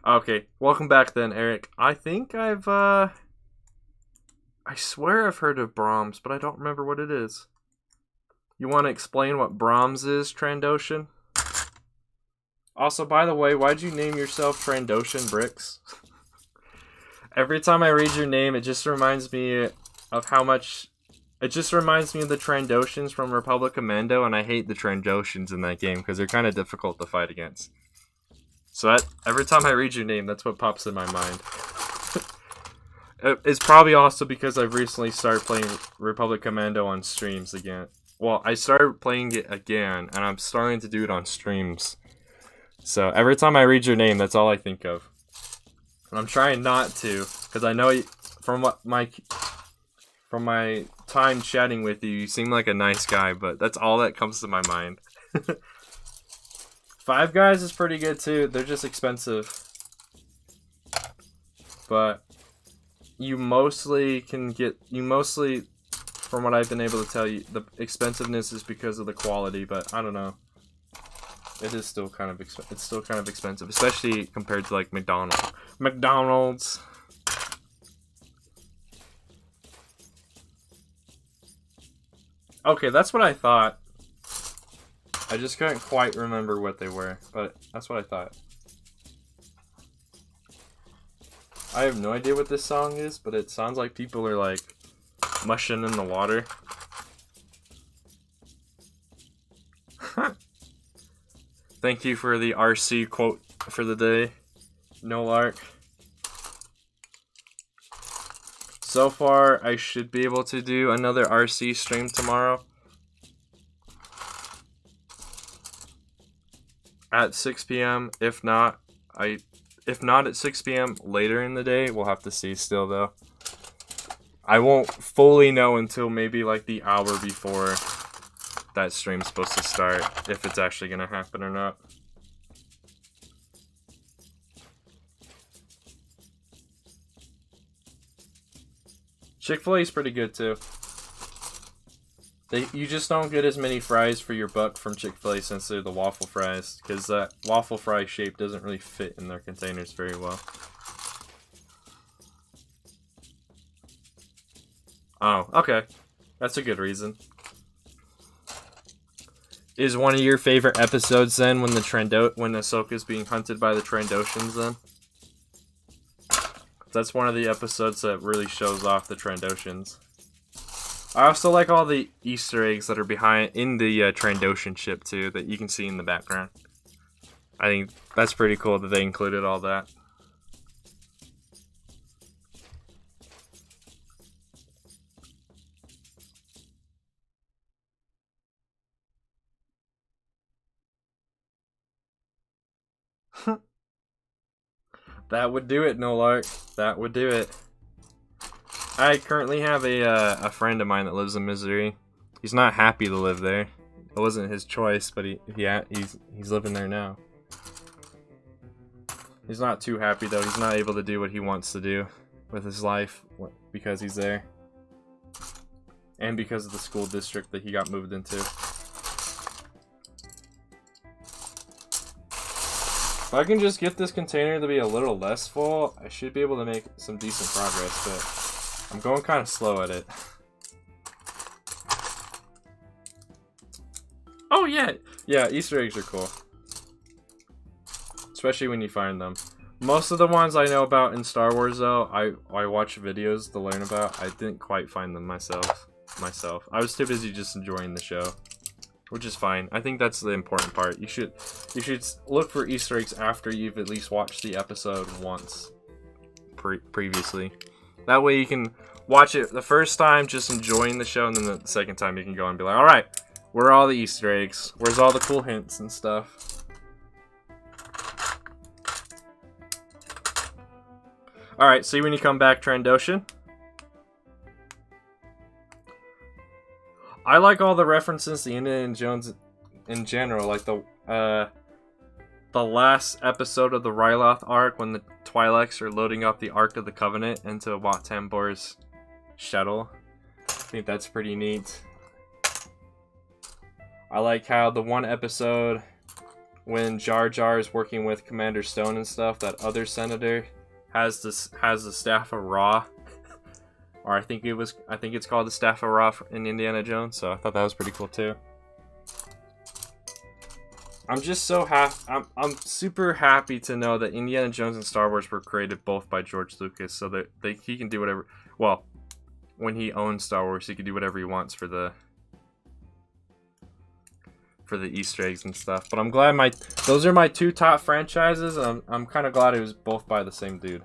Okay, welcome back then, Eric. I think I swear I've heard of Brahms, but I don't remember what it is. You want to explain what Brahms is, Trandoshan? Also, by the way, why'd you name yourself Trandoshan Bricks? Every time I read your name, it just reminds me of how much... It just reminds me of the Trandoshans from Republic Commando, and I hate the Trandoshans in that game because they're kind of difficult to fight against. So every time I read your name, that's what pops in my mind. It's probably also because I've recently started playing Republic Commando on streams again. Well, I started playing it again, and I'm starting to do it on streams. So every time I read your name, that's all I think of. And I'm trying not to, because I know from my time chatting with you, you seem like a nice guy, but that's all that comes to my mind. Five Guys is pretty good too. They're just expensive. But you mostly, from what I've been able to tell you, the expensiveness is because of the quality, but I don't know. It is still kind of expensive, especially compared to like McDonald's. Okay, that's what I thought. I just couldn't quite remember what they were, but that's what I thought. I have no idea what this song is, but it sounds like people are like mushing in the water. Thank you for the RC quote for the day, Nolark. So far, I should be able to do another RC stream tomorrow at 6 p.m. If not at 6 p.m. later in the day, we'll have to see still though. I won't fully know until maybe like the hour before that stream's supposed to start, if it's actually gonna happen or not. Chick-fil-A is pretty good too. You just don't get as many fries for your buck from Chick-fil-A since they're the waffle fries, because that waffle fry shape doesn't really fit in their containers very well. Oh, okay. That's a good reason. Is one of your favorite episodes then when Ahsoka's being hunted by the Trandoshans then? That's one of the episodes that really shows off the Trandoshans. I also like all the Easter eggs that are in the Trandoshan ship too, that you can see in the background. I think that's pretty cool that they included all that. That would do it, Nolark. That would do it. I currently have a friend of mine that lives in Missouri. He's not happy to live there. It wasn't his choice, but he's living there now. He's not too happy though. He's not able to do what he wants to do with his life because he's there. and because of the school district that he got moved into. If I can just get this container to be a little less full, I should be able to make some decent progress, but I'm going kind of slow at it. Oh yeah! Yeah, Easter eggs are cool. Especially when you find them. Most of the ones I know about in Star Wars, though, I watch videos to learn about. I didn't quite find them myself. I was too busy just enjoying the show. Which is fine. I think that's the important part. You should look for Easter eggs after you've at least watched the episode once previously. That way you can watch it the first time just enjoying the show, and then the second time you can go and be like, alright, where are all the Easter eggs? Where's all the cool hints and stuff? Alright, see when you come back, Trandoshan? I like all the references to Indiana Jones in general, like the last episode of the Ryloth arc when the Twi'leks are loading up the Ark of the Covenant into Wat Tambor's shuttle. I think that's pretty neat. I like how the one episode when Jar Jar is working with Commander Stone and stuff, that other senator has the Staff of Ra. Or I think it's called the Staff of Ra in Indiana Jones, so I thought that was pretty cool too. I'm just so I'm super happy to know that Indiana Jones and Star Wars were created both by George Lucas, so that he can do whatever. Well, when he owns Star Wars, he can do whatever he wants for the Easter eggs and stuff. But I'm glad those are my two top franchises, and I'm kind of glad it was both by the same dude.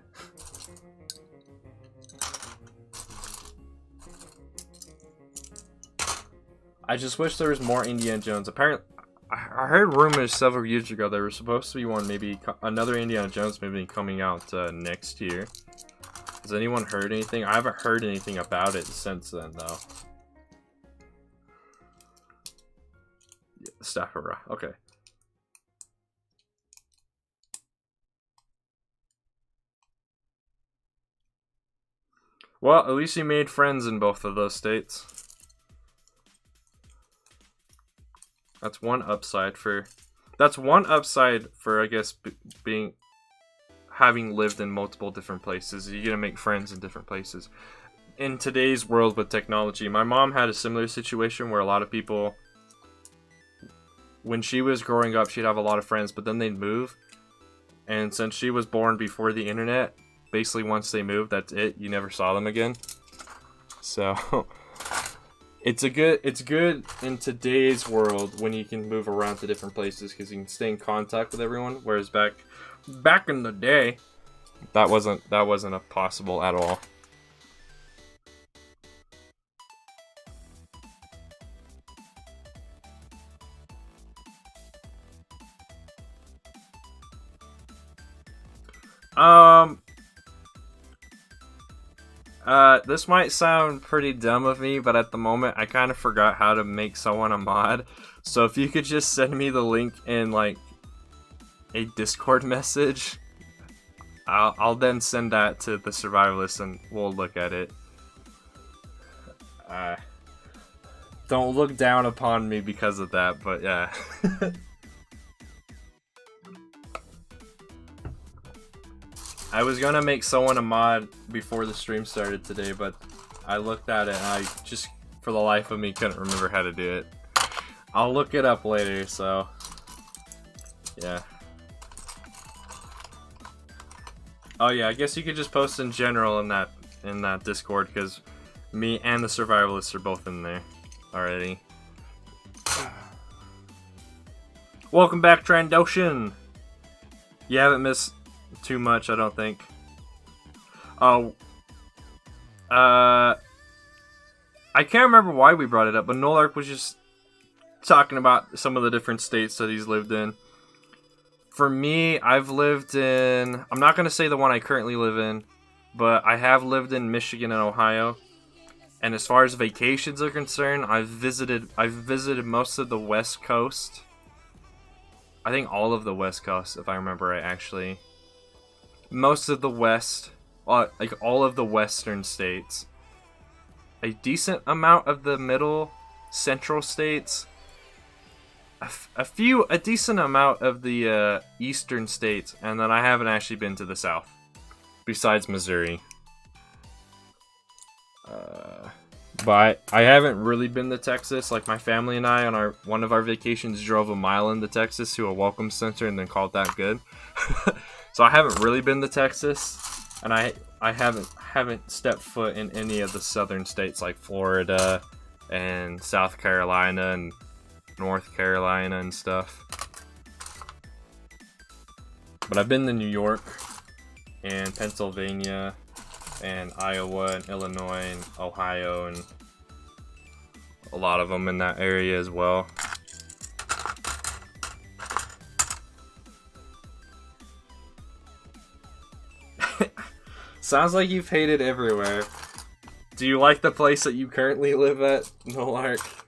I just wish there was more Indiana Jones. Apparently, I heard rumors several years ago there was supposed to be one, maybe another Indiana Jones movie coming out next year. Has anyone heard anything? I haven't heard anything about it since then, though. Yeah, Staff of Ra. Okay. Well, at least you made friends in both of those states. That's one upside for I guess having lived in multiple different places. You're gonna make friends in different places. In today's world with technology, my mom had a similar situation where a lot of people, when she was growing up, she'd have a lot of friends, but then they'd move. And since she was born before the internet, basically once they moved, that's it. You never saw them again. So It's good in today's world when you can move around to different places because you can stay in contact with everyone. Whereas back in the day, that wasn't possible at all. This might sound pretty dumb of me, but at the moment, I kind of forgot how to make someone a mod. So if you could just send me the link in, like, a Discord message, I'll then send that to the survivalists and we'll look at it. Don't look down upon me because of that, but yeah. I was gonna make someone a mod before the stream started today, but I looked at it and I just, for the life of me, couldn't remember how to do it. I'll look it up later, so yeah. Oh yeah, I guess you could just post in general in that Discord, because me and the survivalists are both in there already. Welcome back, Trandoshan! You haven't missed too much, I don't think. Oh, I can't remember why we brought it up, but Nolark was just talking about some of the different states that he's lived in. For me, I've lived in, I'm not going to say the one I currently live in, but I have lived in Michigan and Ohio. And as far as vacations are concerned, I've visited most of the West Coast. I think all of the West Coast, if I remember right, actually. Most of the West, like all of the Western states. a decent amount of the middle central states, a decent amount of the eastern states, and then I haven't actually been to the south, besides Missouri. But I haven't really been to Texas. Like, my family and I, on one of our vacations, drove a mile into Texas to a welcome center and then called that good. So I haven't really been to Texas, and I haven't stepped foot in any of the southern states like Florida and South Carolina and North Carolina and stuff. But I've been to New York and Pennsylvania and Iowa and Illinois and Ohio and a lot of them in that area as well. Sounds like you've hated everywhere. Do you like the place that you currently live at, Nolark?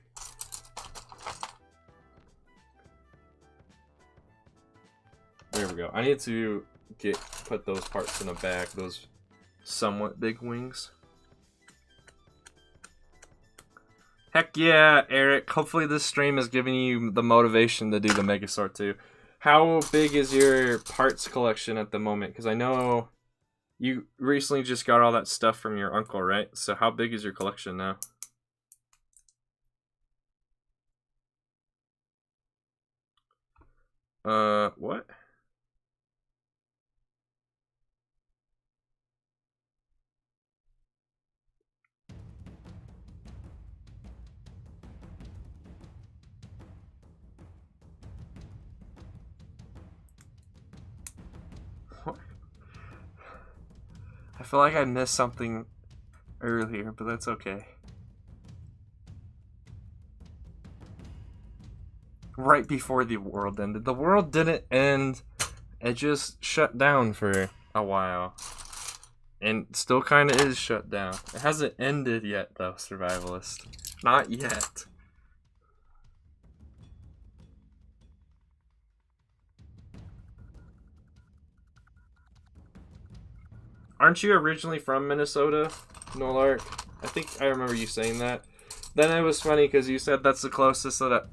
There we go. I need to put those parts in a bag, those somewhat big wings. Heck yeah, Eric. Hopefully this stream is giving you the motivation to do the Megazord too. How big is your parts collection at the moment? Because I know you recently just got all that stuff from your uncle, right? So how big is your collection now? What? I feel like I missed something earlier, but that's okay. Right before the world ended. The world didn't end. It just shut down for a while. And still kind of is shut down. It hasn't ended yet, though, Survivalist. Not yet. Aren't you originally from Minnesota, Nolark? I think I remember you saying that. Then it was funny because you said that's the closest that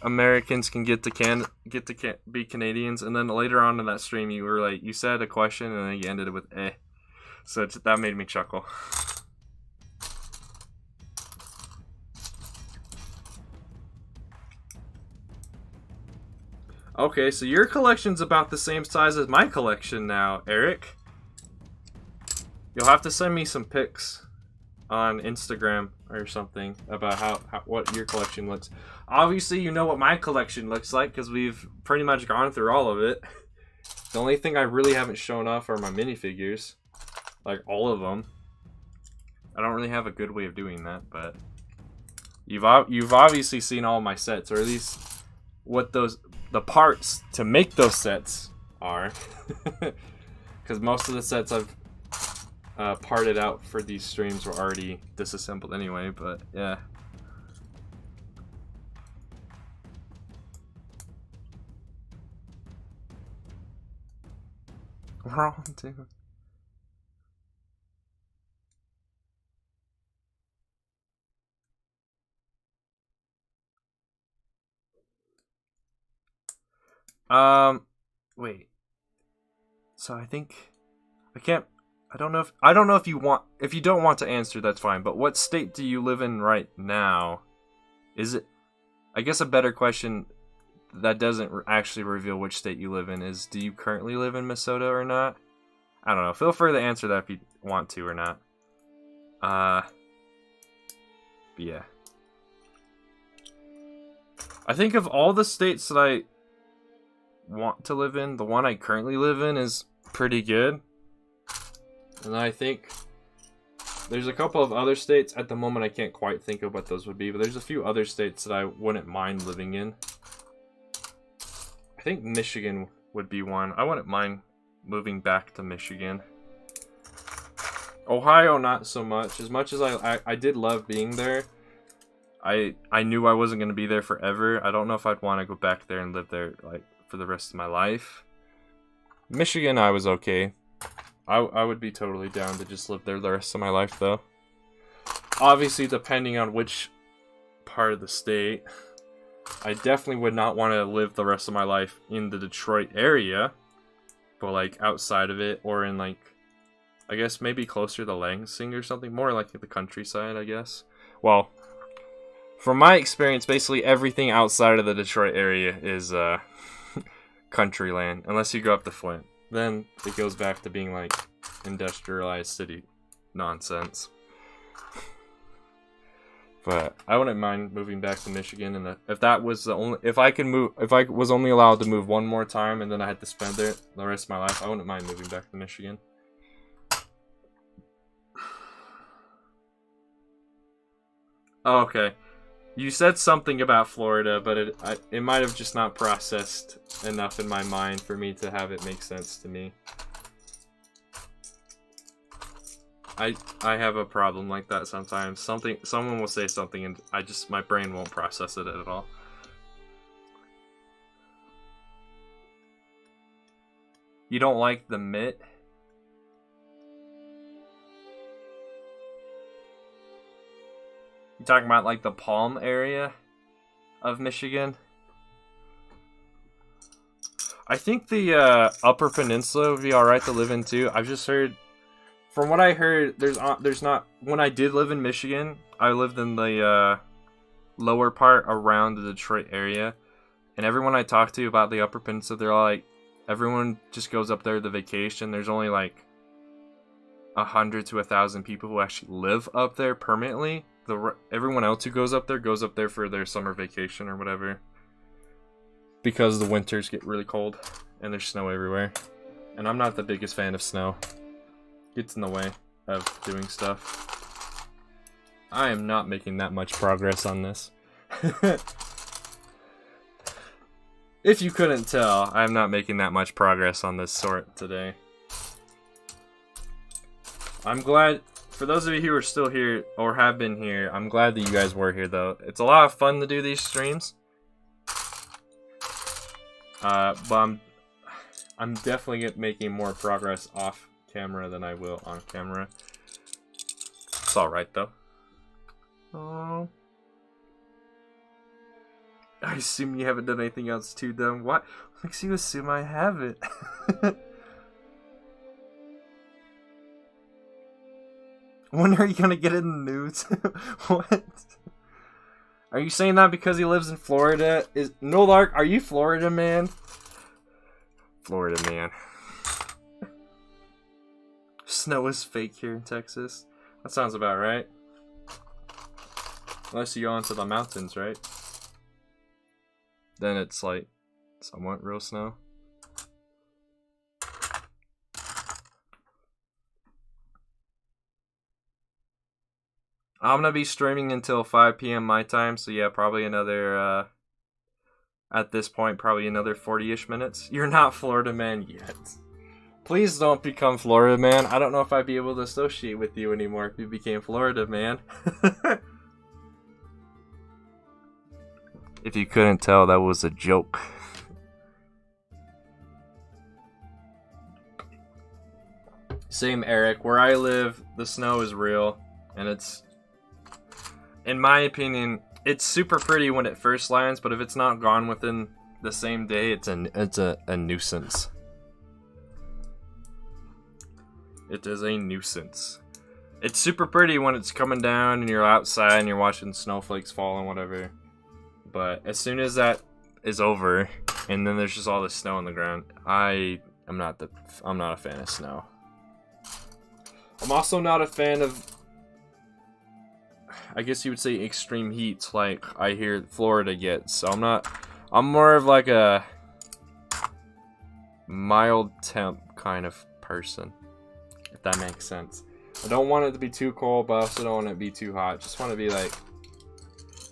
Americans can get to be Canadians, and then later on in that stream you were like, you said a question and then you ended it with eh. So that made me chuckle. Okay, so your collection's about the same size as my collection now, Eric. You'll have to send me some pics on Instagram or something about what your collection looks. Obviously, you know what my collection looks like because we've pretty much gone through all of it. The only thing I really haven't shown off are my minifigures. Like, all of them. I don't really have a good way of doing that, but you've obviously seen all my sets, or at least what the parts to make those sets are. Because most of the sets I've parted out for these streams were already disassembled anyway, but yeah. We're on too. Wait. So I think I can't. I don't know if you don't want to answer, that's fine. But what state do you live in right now? Is it? I guess a better question that doesn't actually reveal which state you live in is: do you currently live in Minnesota or not? I don't know. Feel free to answer that if you want to or not. But yeah. I think of all the states that I want to live in, the one I currently live in is pretty good. And I think there's a couple of other states. At the moment, I can't quite think of what those would be, but there's a few other states that I wouldn't mind living in. I think Michigan would be one. I wouldn't mind moving back to Michigan. Ohio, not so much. As much as I did love being there, I knew I wasn't going to be there forever. I don't know if I'd want to go back there and live there like for the rest of my life. Michigan, I was okay. I would be totally down to just live there the rest of my life, though. obviously depending on which part of the state. I definitely would not want to live the rest of my life in the Detroit area, but like outside of it, or in like, I guess maybe closer to Lansing or something, more like the countryside, I guess. Well, from my experience, basically everything outside of the Detroit area is country land, unless you go up to Flint. Then it goes back to being like industrialized city nonsense. But I wouldn't mind moving back to Michigan, and if that was the only, if I was only allowed to move one more time, and then I had to spend there the rest of my life, I wouldn't mind moving back to Michigan. Oh, okay, you said something about Florida, but it might have just not processed enough in my mind for me to have it make sense to me. I have a problem like that sometimes. Someone will say something and my brain won't process it at all. You don't like the mitt? You talking about like the Palm area of Michigan? I think the Upper Peninsula would be alright to live in too. I've just heard, from what I heard, there's not. When I did live in Michigan, I lived in the lower part around the Detroit area, and everyone I talked to about the Upper Peninsula, they're all like, everyone just goes up there to vacation. There's only like 100 to 1,000 people who actually live up there permanently. Everyone else who goes up there for their summer vacation or whatever, because the winters get really cold and there's snow everywhere, and I'm not the biggest fan of snow. Gets in the way of doing stuff. I am not making that much progress on this. If you couldn't tell, I'm not making that much progress on this sort today. I'm glad, for those of you who are still here or have been here, I'm glad that you guys were here though. It's a lot of fun to do these streams. But I'm definitely making more progress off camera than I will on camera. It's alright though. Oh, I assume you haven't done anything else too dumb. What makes you assume I haven't? When are you gonna get in the news? What? Are you saying that because he lives in Florida? No, Lark, are you Florida man? Florida man. Snow is fake here in Texas. That sounds about right. Unless you go into the mountains, right? Then it's like somewhat real snow. I'm gonna be streaming until 5 p.m. my time, so yeah, probably another, at this point, probably another 40-ish minutes. You're not Florida man yet. Please don't become Florida man. I don't know if I'd be able to associate with you anymore if you became Florida man. If you couldn't tell, that was a joke. Same, Eric. Where I live, the snow is real, and it's, in my opinion, it's super pretty when it first lands, but if it's not gone within the same day, it's a nuisance. It is a nuisance. It's super pretty when it's coming down and you're outside and you're watching snowflakes fall and whatever. But as soon as that is over, and then there's just all this snow on the ground, I'm not a fan of snow. I'm also not a fan of, I guess you would say, extreme heat like I hear Florida gets. So I'm more of like a mild temp kind of person, if that makes sense. I don't want it to be too cold, but I also don't want it to be too hot. Just want to be like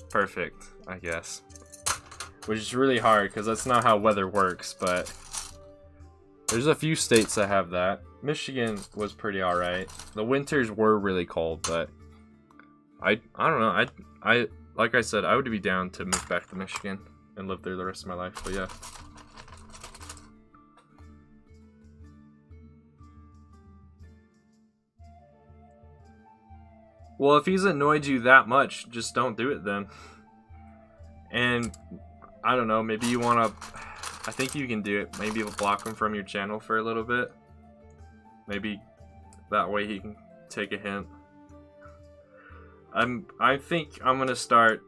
perfect, I guess. Which is really hard because that's not how weather works, but there's a few states that have that. Michigan was pretty alright. The winters were really cold, but I don't know. I like I said, I would be down to move back to Michigan and live there the rest of my life, but yeah. Well, if he's annoyed you that much, just don't do it then. And I don't know, maybe you want to... I think you can do it. Maybe block him from your channel for a little bit. Maybe that way he can take a hint. I think I'm gonna start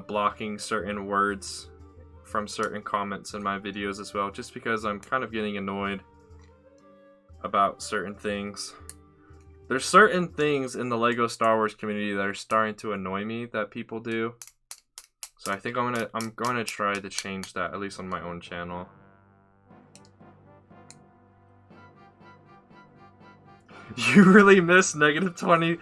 blocking certain words from certain comments in my videos as well, just because I'm kind of getting annoyed about certain things. There's certain things in the Lego Star Wars community that are starting to annoy me that people do. So I think I'm gonna try to change that, at least on my own channel. You really missed -20.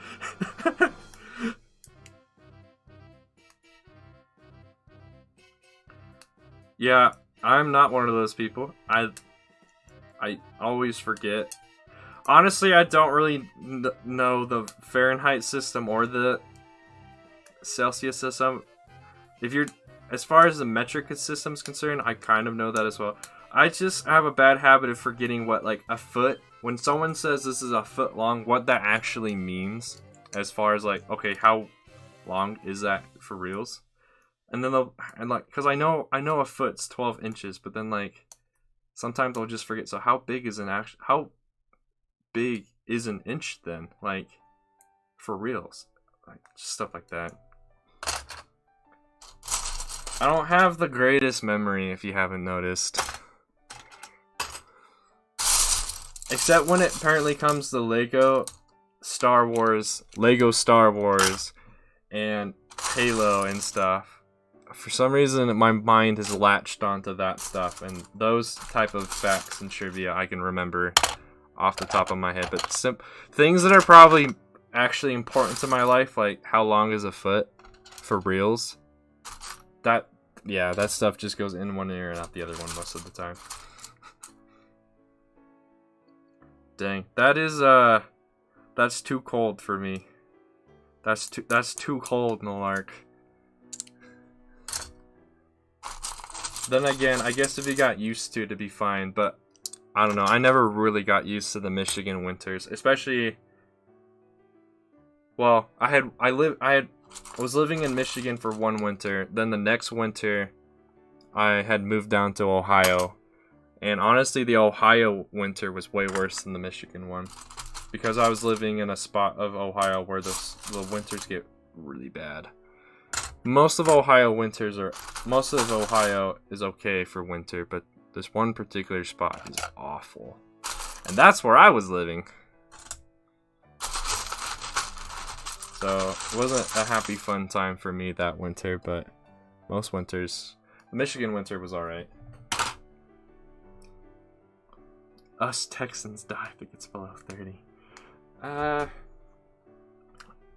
Yeah, I'm not one of those people. I always forget. Honestly, I don't really know the Fahrenheit system or the Celsius system. As far as the metric system is concerned, I kind of know that as well. I just have a bad habit of forgetting what, like, a foot, when someone says this is a foot long, what that actually means. As far as, like, okay, how long is that for reals? And then because I know a foot's 12 inches, but then, like, sometimes I'll just forget. So how big is how big is an inch then? Like, for reals, like, stuff like that. I don't have the greatest memory, if you haven't noticed. Except when it apparently comes to Lego Star Wars, and Halo and stuff. For some reason, my mind has latched onto that stuff, and those type of facts and trivia I can remember off the top of my head. But things that are probably actually important to my life, like how long is a foot for reals, that stuff just goes in one ear and out the other one most of the time. Dang, that's too cold for me. That's too cold, Nolark. Then again, I guess if you got used to it, it'd be fine, but I don't know. I never really got used to the Michigan winters, especially. Well, I was living in Michigan for one winter. Then the next winter, I had moved down to Ohio, and honestly, the Ohio winter was way worse than the Michigan one, because I was living in a spot of Ohio where the winters get really bad. Most of Ohio is okay for winter, but this one particular spot is awful. And that's where I was living. So it wasn't a happy, fun time for me that winter, but most winters, the Michigan winter was alright. Us Texans die if it gets below 30.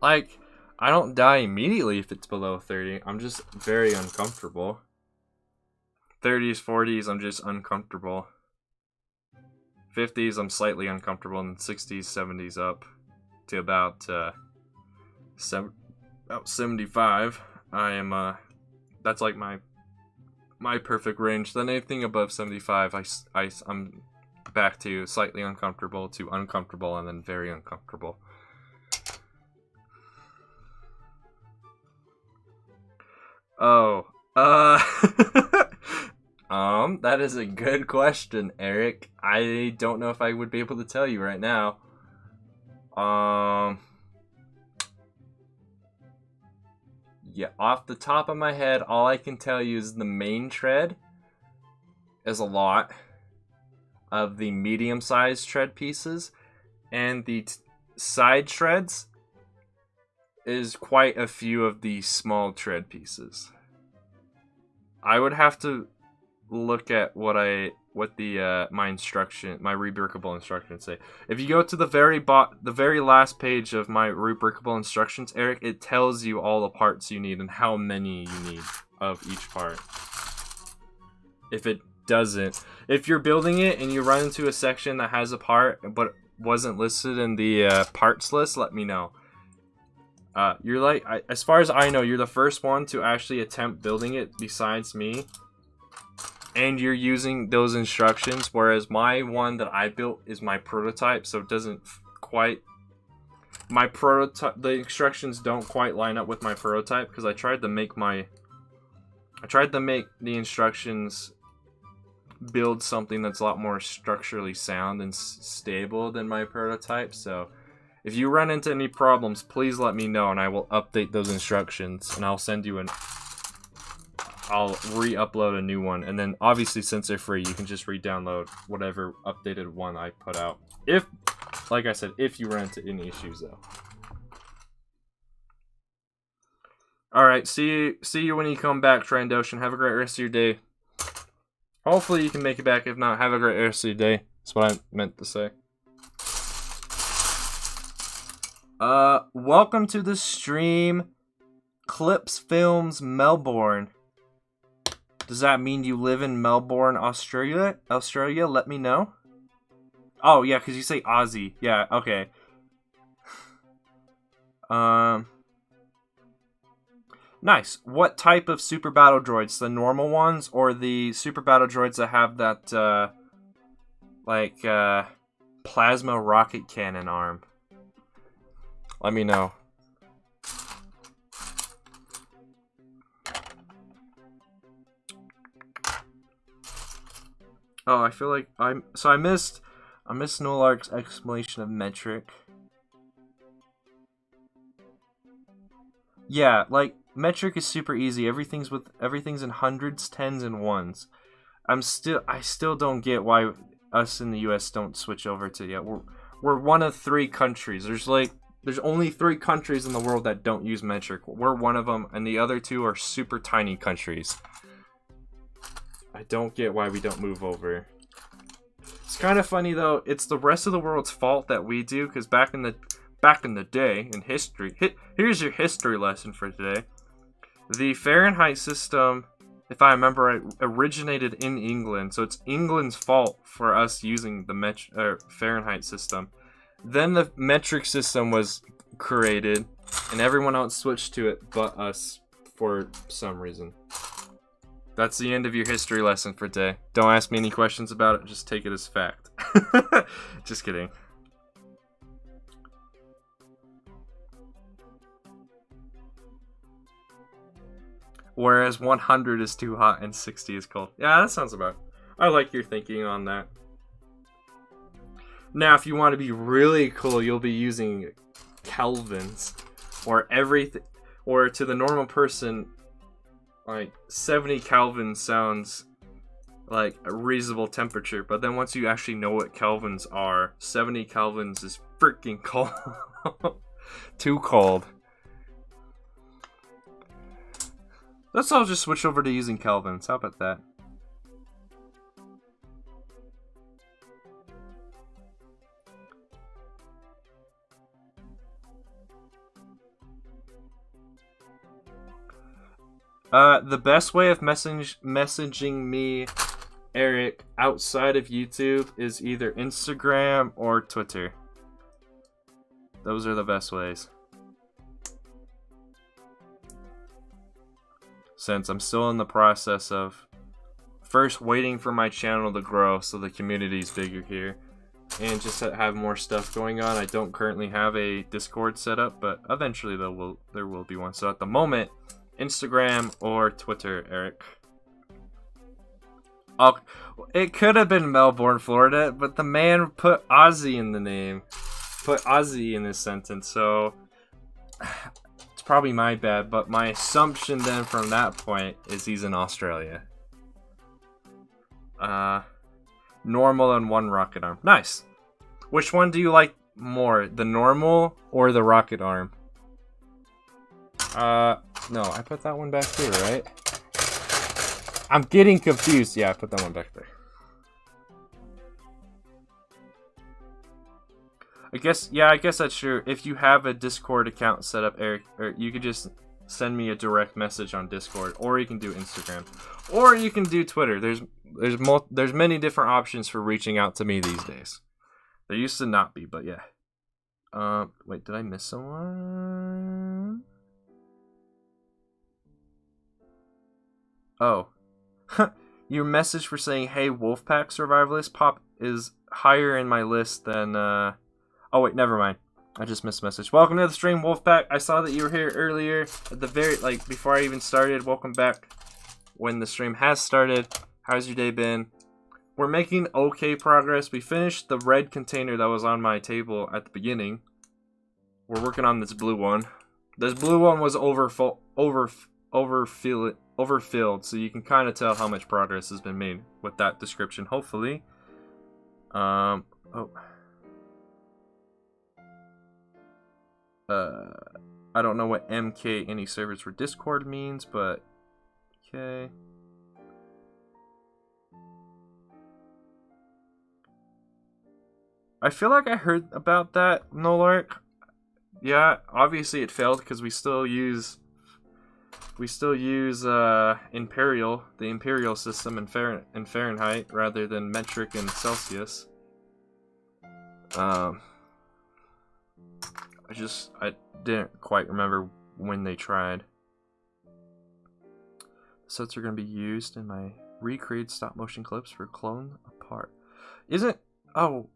Like, I don't die immediately if it's below 30. I'm just very uncomfortable. 30s, 40s, I'm just uncomfortable. 50s, I'm slightly uncomfortable. And 60s, 70s up to about 75. I am, that's like my perfect range. Then anything above 75, I'm back to slightly uncomfortable to uncomfortable and then very uncomfortable. Oh, that is a good question, Eric. I don't know if I would be able to tell you right now. Yeah, off the top of my head, all I can tell you is the main tread is a lot of the medium-sized tread pieces, and the side treads is quite a few of the small tread pieces. I would have to look at my Rebrickable instructions say. If you go to the very last page of my Rebrickable instructions, Eric, it tells you all the parts you need and how many you need of each part. If it doesn't, if you're building it and you run into a section that has a part but wasn't listed in the parts list, let me know. You're like, as far as I know, you're the first one to actually attempt building it besides me. And you're using those instructions, whereas my one that I built is my prototype, so it doesn't quite my prototype, the instructions don't quite line up with my prototype because I tried to make the instructions build something that's a lot more structurally sound and stable than my prototype. So if you run into any problems, please let me know and I will update those instructions and I'll send you I'll re-upload a new one. And then obviously since they're free, you can just re-download whatever updated one I put out. Like I said, if you run into any issues though. Alright, see you when you come back, Trandoshan. Have a great rest of your day. Hopefully you can make it back. If not, have a great rest of your day. That's what I meant to say. Welcome to the stream. Clips Films Melbourne. Does that mean you live in Melbourne, Australia? Let me know. Oh, yeah, because you say Aussie. Yeah, okay. Nice. What type of super battle droids? The normal ones or the super battle droids that have that, plasma rocket cannon arm? Let me know. Oh, I feel like I missed Nolark's explanation of metric. Yeah, like metric is super easy. Everything's in hundreds, tens, and ones. I still don't get why us in the US don't switch over to yet. We're one of 3 countries. There's only 3 countries in the world that don't use metric. We're one of them, and the other 2 are super tiny countries. I don't get why we don't move over. It's kind of funny though. It's the rest of the world's fault that we do, because back in the day in history, here's your history lesson for today. The Fahrenheit system, if I remember right, originated in England, so it's England's fault for us using the Fahrenheit system. Then the metric system was created, and everyone else switched to it but us for some reason. That's the end of your history lesson for today. Don't ask me any questions about it, just take it as fact. Just kidding. Whereas 100 is too hot and 60 is cold. Yeah, that sounds about. I like your thinking on that. Now, if you want to be really cool, you'll be using kelvins, or everything, or to the normal person, like 70 kelvins sounds like a reasonable temperature. But then once you actually know what kelvins are, 70 kelvins is freaking cold. Too cold. Let's all just switch over to using kelvins. How about that? The best way of messaging me, Eric, outside of YouTube is either Instagram or Twitter. Those are the best ways. Since I'm still in the process of first waiting for my channel to grow so the community's bigger here, and just have more stuff going on. I don't currently have a Discord set up, but eventually there will be one. So at the moment, Instagram or Twitter, Eric. It could have been Melbourne, Florida, but the man put Aussie in the name. Put Aussie in his sentence, so it's probably my bad, but my assumption then from that point is he's in Australia. Normal and 1 rocket arm. Nice. Which one do you like more, the normal or the rocket arm? No, I put that one back here, right? I'm getting confused. Yeah, I put that one back there. I guess that's true. If you have a Discord account set up, Eric, or you could just send me a direct message on Discord, or you can do Instagram, or you can do Twitter. There's many different options for reaching out to me these days. There used to not be, but yeah. Wait, did I miss someone? Oh. Your message for saying, hey, Wolfpack Survivalist Pop is higher in my list than, oh wait, never mind. I just missed a message. Welcome to the stream, Wolfpack. I saw that you were here earlier at the very, like, before I even started. Welcome back when the stream has started. How's your day been? We're making okay progress. We finished the red container that was on my table at the beginning. We're working on this blue one. This blue one was overfilled, so you can kind of tell how much progress has been made with that description, hopefully. I don't know what MK any servers for Discord means, but okay. I feel like I heard about that, Nolark. Yeah, obviously it failed because we still use Imperial, the Imperial system in Fahrenheit rather than metric and Celsius. I didn't quite remember when they tried. The sets are going to be used in my recreated stop motion clips for Clone Apart. Oh,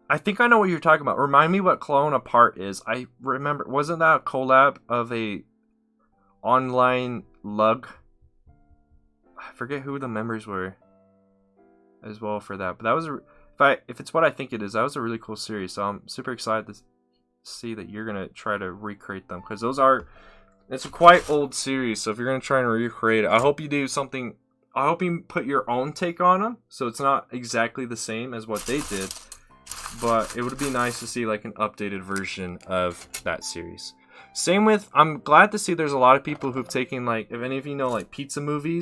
I think I know what you're talking about. Remind me what Clone Apart is. I remember, wasn't that a collab of a online lug? I forget who the members were as well for that. But that was, if it's what I think it is, that was a really cool series. So I'm super excited to see that you're gonna try to recreate them, because it's a quite old series. So if you're gonna try and recreate it, I hope you do something. I hope you put your own take on them, so it's not exactly the same as what they did. But it would be nice to see like an updated version of that series. Same with, I'm glad to see there's a lot of people who've taken, like, if any of you know, like, Pizza Movie,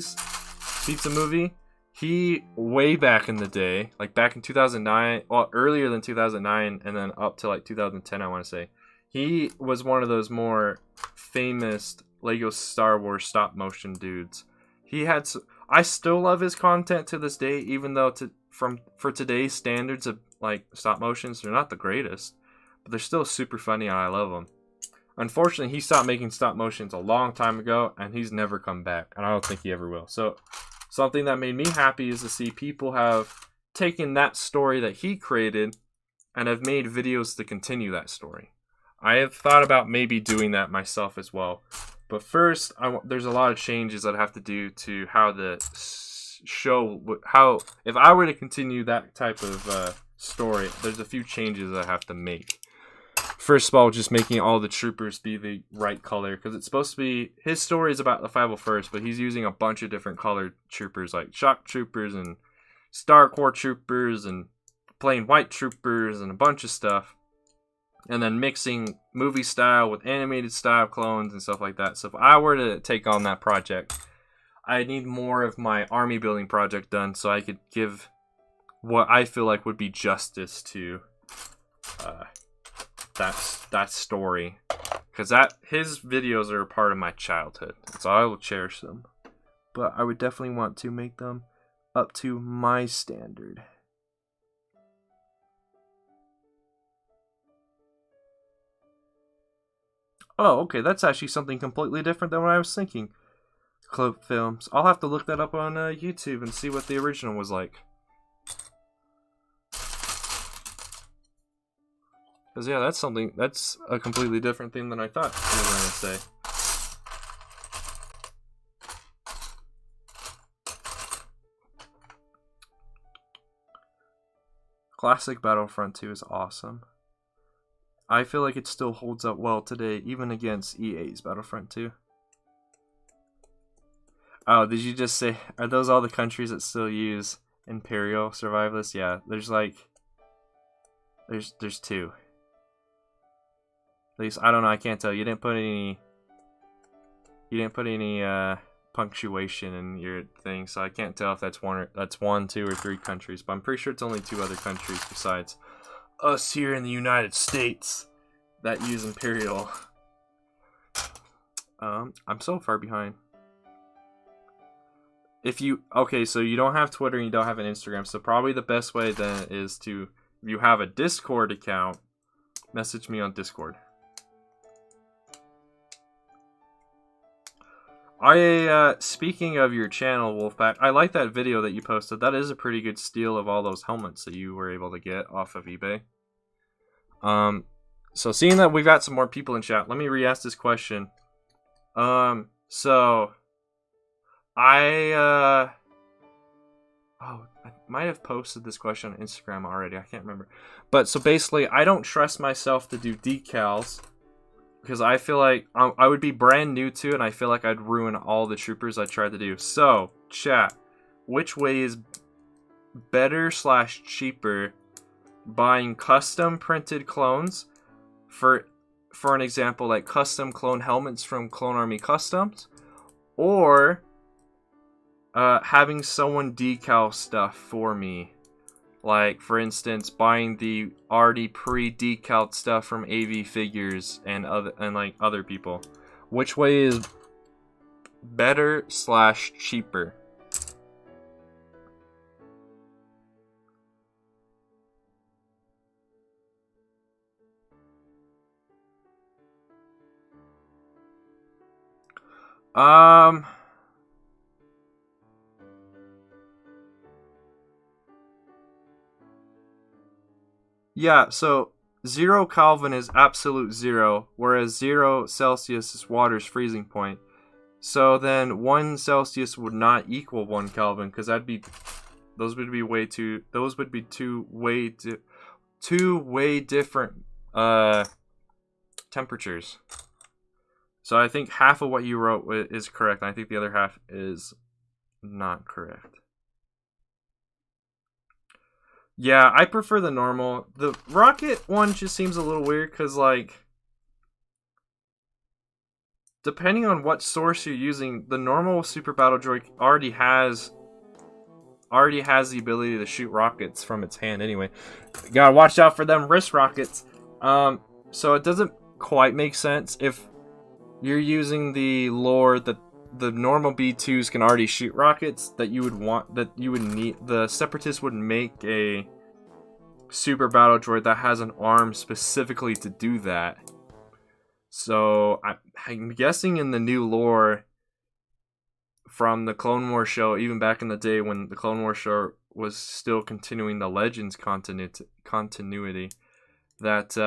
he, way back in the day, like back in 2009, well, earlier than 2009, and then up to like 2010, I want to say, he was one of those more famous Lego Star Wars stop motion dudes. I still love his content to this day, even though for today's standards of like stop motions, they're not the greatest, but they're still super funny and I love them. Unfortunately, he stopped making stop motions a long time ago, and he's never come back, and I don't think he ever will. So something that made me happy is to see people have taken that story that he created and have made videos to continue that story. I have thought about maybe doing that myself as well. But first, there's a lot of changes that I have to do to how the show, if I were to continue that type of story, there's a few changes I have to make. First of all, just making all the troopers be the right color, because it's supposed to be, his story is about the 501st, but he's using a bunch of different colored troopers, like shock troopers and Star Corps troopers and plain white troopers and a bunch of stuff. And then mixing movie style with animated style clones and stuff like that. So if I were to take on that project, I need more of my army building project done so I could give what I feel like would be justice to that story, because his videos are a part of my childhood, so I will cherish them. But I would definitely want to make them up to my standard. Oh, okay, that's actually something completely different than what I was thinking. Clip films. I'll have to look that up on YouTube and see what the original was like. Because, yeah, that's a completely different thing than I thought you were going to say. Classic Battlefront 2 is awesome. I feel like it still holds up well today, even against EA's Battlefront 2. Oh, did you just say, are those all the countries that still use Imperial Survivalists? Yeah, there's two. At least, I don't know, I can't tell. You didn't put any punctuation in your thing, so I can't tell if that's one, two, or three countries. But I'm pretty sure it's only two other countries besides us here in the United States that use Imperial. I'm so far behind. Okay, so you don't have Twitter and you don't have an Instagram, so probably the best way then is to, if you have a Discord account, message me on Discord. Speaking of your channel, Wolfpack, I like that video that you posted. That is a pretty good steal of all those helmets that you were able to get off of eBay. So seeing that we've got some more people in chat, let me re-ask this question. So I might have posted this question on Instagram already. I can't remember. But so basically, I don't trust myself to do decals because I feel like I would be brand new to it, and I feel like I'd ruin all the troopers I tried to do. So, chat, which way is better / cheaper? Buying custom printed clones, for an example, like custom clone helmets from Clone Army Customs, or having someone decal stuff for me, like for instance buying the already pre-decaled stuff from AV Figures and other people. Which way is better / cheaper? Yeah, so 0 Kelvin is absolute 0, whereas 0 Celsius is water's freezing point. So then 1 Celsius would not equal 1 Kelvin, because those would be two way different temperatures. So I think half of what you wrote is correct, and I think the other half is not correct. Yeah, I prefer the normal. The rocket one just seems a little weird because, like, depending on what source you're using, the normal Super Battle Droid already has the ability to shoot rockets from its hand anyway. You gotta watch out for them wrist rockets. So it doesn't quite make sense if you're using the lore that the normal B2s can already shoot rockets, that you would need. The Separatists would make a Super Battle Droid that has an arm specifically to do that. So I'm guessing in the new lore from the Clone Wars show, even back in the day when the Clone Wars show was still continuing the Legends continuity, that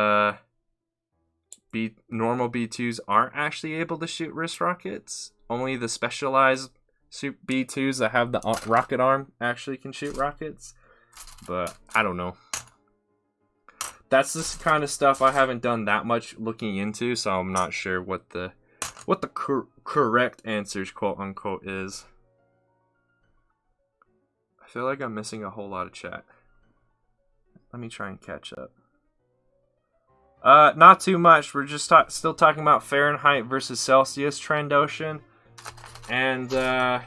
normal B2s aren't actually able to shoot wrist rockets. Only the specialized B2s that have the rocket arm actually can shoot rockets. But I don't know. That's the kind of stuff I haven't done that much looking into, so I'm not sure what the correct answers, quote unquote, is. I feel like I'm missing a whole lot of chat. Let me try and catch up. Not too much. We're just still talking about Fahrenheit versus Celsius Trandoshan. And I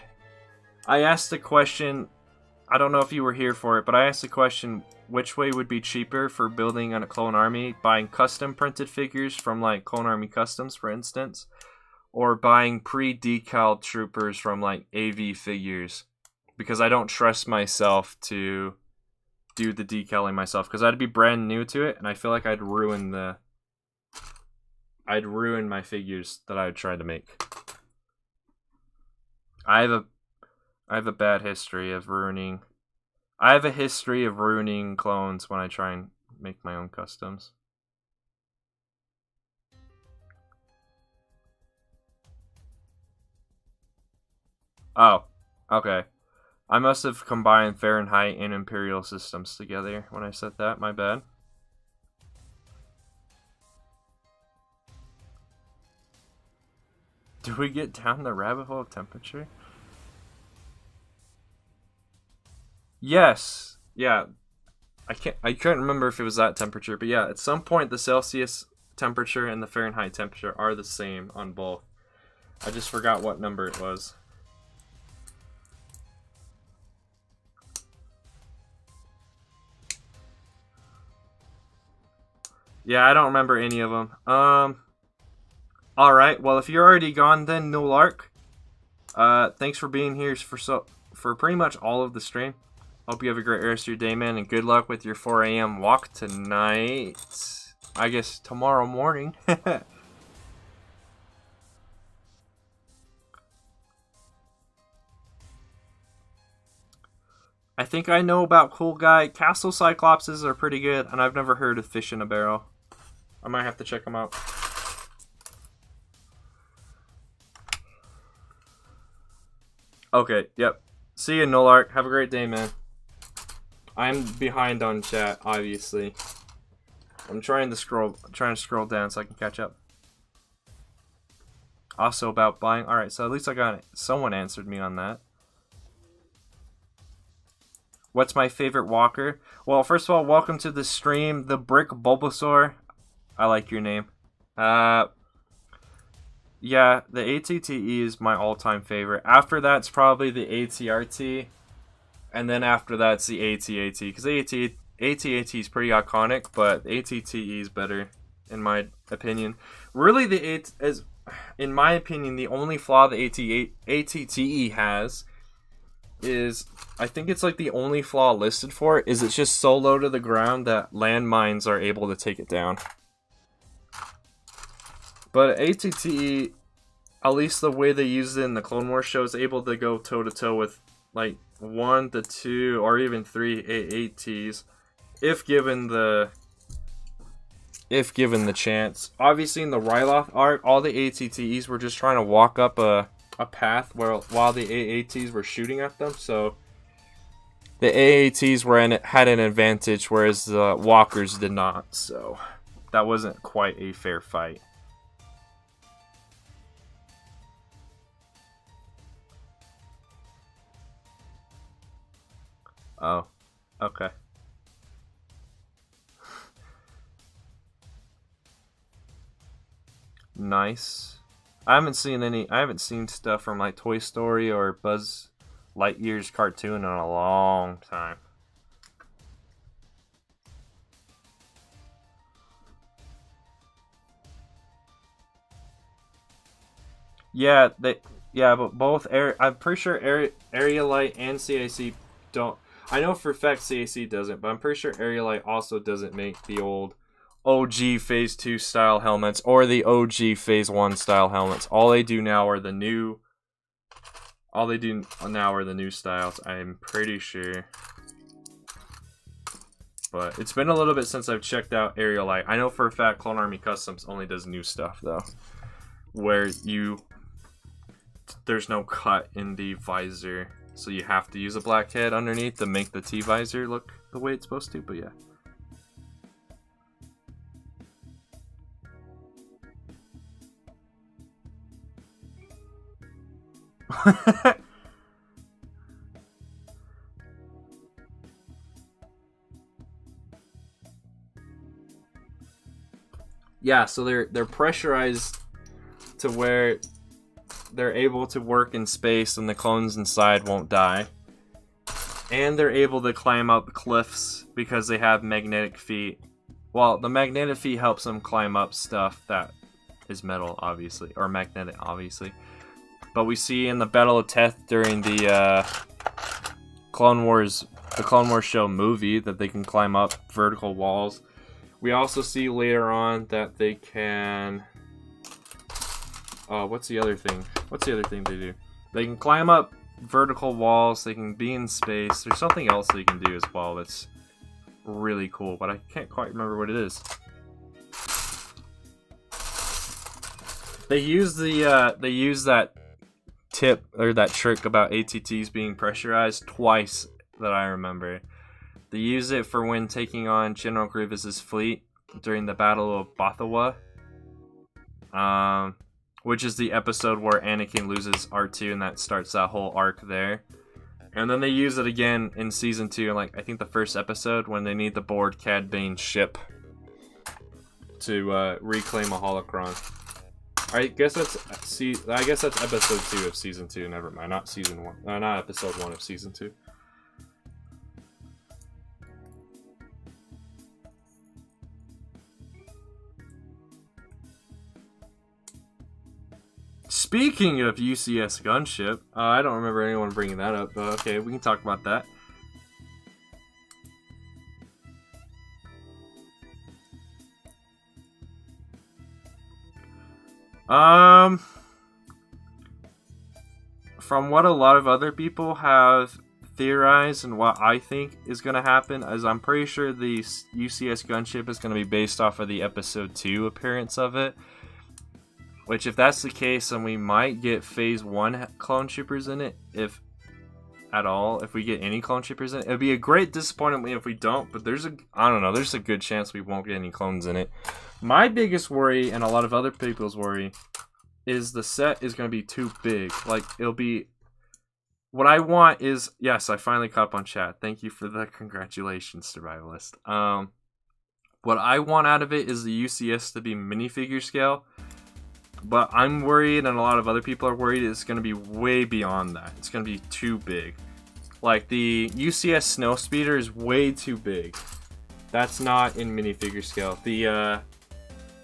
asked the question, I don't know if you were here for it, but I asked the question, which way would be cheaper for building on a clone army? Buying custom printed figures from like Clone Army Customs, for instance, or buying pre-decaled troopers from like AV Figures? Because I don't trust myself to do the decaling myself, because I'd be brand new to it, and I feel like I'd ruin my figures that I would try to make. I have a bad history of ruining. I have a history of ruining clones when I try and make my own customs. Oh, okay. I must have combined Fahrenheit and Imperial systems together when I said that. My bad. Do we get down the rabbit hole of temperature? Yes. Yeah. I couldn't remember if it was that temperature, but yeah, at some point the Celsius temperature and the Fahrenheit temperature are the same on both. I just forgot what number it was. Yeah, I don't remember any of them. Alright, well, if you're already gone then, Nulark, thanks for being here for pretty much all of the stream. Hope you have a great rest of your day, man, and good luck with your 4 a.m. walk tonight. I guess tomorrow morning. I think I know about Cool Guy. Castle Cyclopses are pretty good, and I've never heard of Fish in a Barrel. I might have to check them out. Okay, yep. See you, Nolark. Have a great day, man. I'm behind on chat, obviously. I'm trying to scroll down so I can catch up. Also about buying. Alright, so at least I got it. Someone answered me on that. What's my favorite walker? Well, first of all, welcome to the stream, the Brick Bulbasaur. I like your name. Yeah, the ATTE is my all-time favorite. After that's probably the ATRT. And then after that's the ATAT. Because ATAT is pretty iconic, but ATTE is better, in my opinion. Really, in my opinion, the only flaw the ATTE has is, I think it's like the only flaw listed for it, is it's just so low to the ground that landmines are able to take it down. But ATTE, at least the way they used it in the Clone Wars show, is able to go toe-to-toe with like 1 to 2 or even 3 AATs if given the chance. Obviously in the Ryloth arc, all the ATTEs were just trying to walk up a path while the AATs were shooting at them, so the AATs had an advantage, whereas the walkers did not, so that wasn't quite a fair fight. Oh, okay. Nice. I haven't seen stuff from like Toy Story or Buzz Lightyear's cartoon in a long time. Yeah, but both I'm pretty sure Area Light and CAC don't. I know for a fact CAC doesn't, but I'm pretty sure Area Light also doesn't make the old OG Phase 2 style helmets or the OG Phase 1 style helmets. All they do now are the new styles, I'm pretty sure. But it's been a little bit since I've checked out Area Light. I know for a fact Clone Army Customs only does new stuff though, where there's no cut in the visor, so you have to use a black head underneath to make the T-visor look the way it's supposed to, but yeah. Yeah, so they're pressurized to where they're able to work in space and the clones inside won't die. And they're able to climb up cliffs because they have magnetic feet. Well, the magnetic feet helps them climb up stuff that is metal, obviously, or magnetic, obviously. But we see in the Battle of Teth during the Clone Wars show movie that they can climb up vertical walls. We also see later on that they can. What's the other thing? What's the other thing they do? They can climb up vertical walls. They can be in space. There's something else they can do as well that's really cool, but I can't quite remember what it is. They use that tip or that trick about ATTs being pressurized twice that I remember. They use it for when taking on General Grievous's fleet during the Battle of Bothawa, which is the episode where Anakin loses R2 and that starts that whole arc there. And then they use it again in Season 2, like I think the first episode, when they need to board Cad Bane's ship to reclaim a holocron. I guess that's episode 2 of Season 2, never mind, not Season 1. Not episode 1 of Season 2. Speaking of UCS gunship, I don't remember anyone bringing that up, but okay, we can talk about that. From what a lot of other people have theorize and what I think is going to happen is I'm pretty sure the UCS gunship is going to be based off of the episode 2 appearance of it. Which, if that's the case, then we might get phase 1 clone shippers in it, if at all. If we get any clone shippers in it, it'd be a great disappointment if we don't. But there's a good chance we won't get any clones in it. My biggest worry, and a lot of other people's worry, is the set is going to be too big. Like, it'll be... What I want is... Yes, I finally caught up on chat. Thank you for the congratulations, Survivalist. What I want out of it is the UCS to be minifigure scale. But I'm worried, and a lot of other people are worried, it's going to be way beyond that. It's going to be too big. Like, the UCS Snowspeeder is way too big. That's not in minifigure scale. The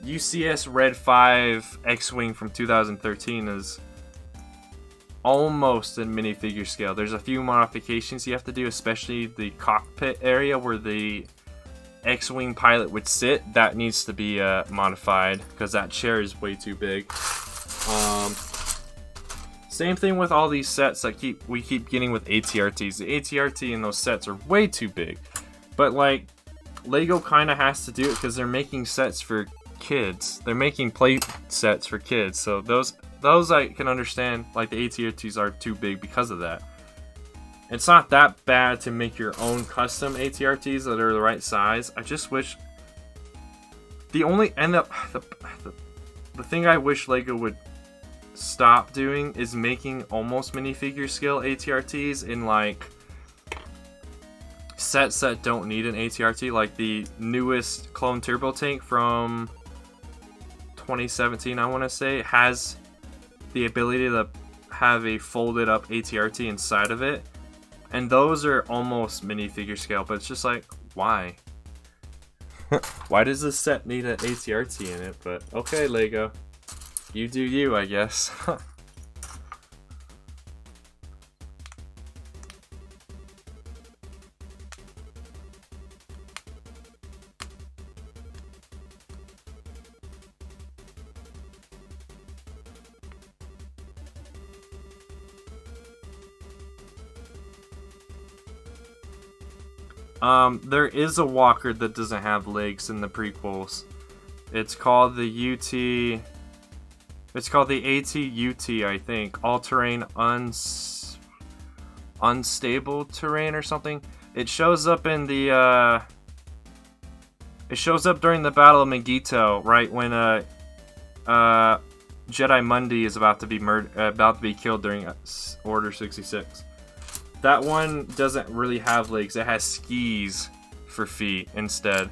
UCS Red 5 X-Wing from 2013 is almost in minifigure scale. There's a few modifications you have to do, especially the cockpit area where the X-Wing pilot would sit. That needs to be modified because that chair is way too big. Same thing with all these sets that we keep getting with ATRTs. The ATRT in those sets are way too big. But like, Lego kind of has to do it because they're making sets for kids. They're making play sets for kids. So those I can understand. Like, the ATRTs are too big because of that. It's not that bad to make your own custom ATRTs that are the right size. I just wish the thing I wish Lego would stop doing is making almost minifigure scale ATRTs in like sets that don't need an ATRT. Like the newest Clone Turbo Tank from 2017, I want to say, has the ability to have a folded up ATRT inside of it. And those are almost minifigure scale, but it's just like, why? Why does this set need an ATRT in it? But okay, Lego. You do you, I guess. There is a walker that doesn't have legs in the prequels. It's called the UT. It's called the AT-UT, I think. All-terrain unstable terrain or something. It shows up in the it shows up during the Battle of Megiddo, right when Jedi Mundi is about to be killed during Order 66. That one doesn't really have legs. It has skis for feet instead.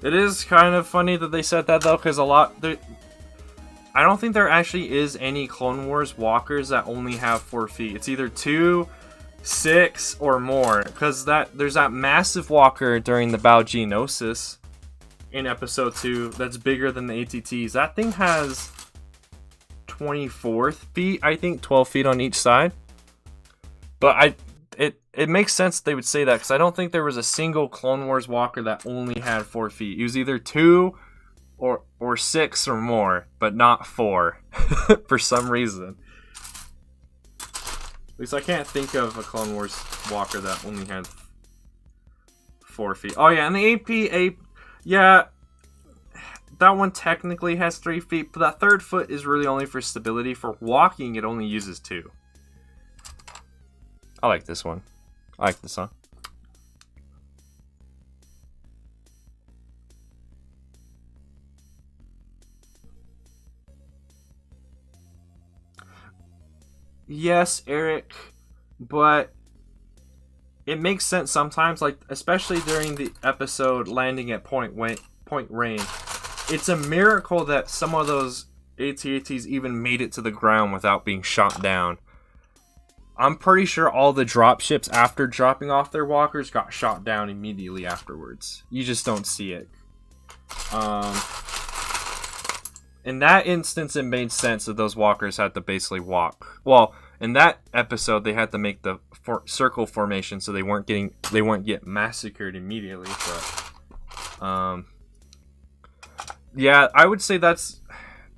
It is kind of funny that they said that though, because I don't think there actually is any Clone Wars walkers that only have 4 feet. It's either 2, 6, or more. Because there's that massive walker during the Bao Geonosis in episode 2 that's bigger than the ATTs. That thing has 24 feet, I think, 12 feet on each side. But it makes sense they would say that, because I don't think there was a single Clone Wars walker that only had 4 feet. It was either 2 or 6 or more, but not 4 for some reason. At least I can't think of a Clone Wars walker that only had 4 feet. Oh yeah, and the AP, yeah, that one technically has 3 feet, but that third foot is really only for stability. For walking, it only uses 2. I like this one. I like this one. Yes, Eric, but it makes sense sometimes, like especially during the episode landing at Point Rain. It's a miracle that some of those AT-ATs even made it to the ground without being shot down. I'm pretty sure all the dropships after dropping off their walkers got shot down immediately afterwards. You just don't see it. In that instance, it made sense that those walkers had to basically walk. Well, in that episode, they had to make the circle formation so they wouldn't get massacred immediately. But Yeah, I would say that's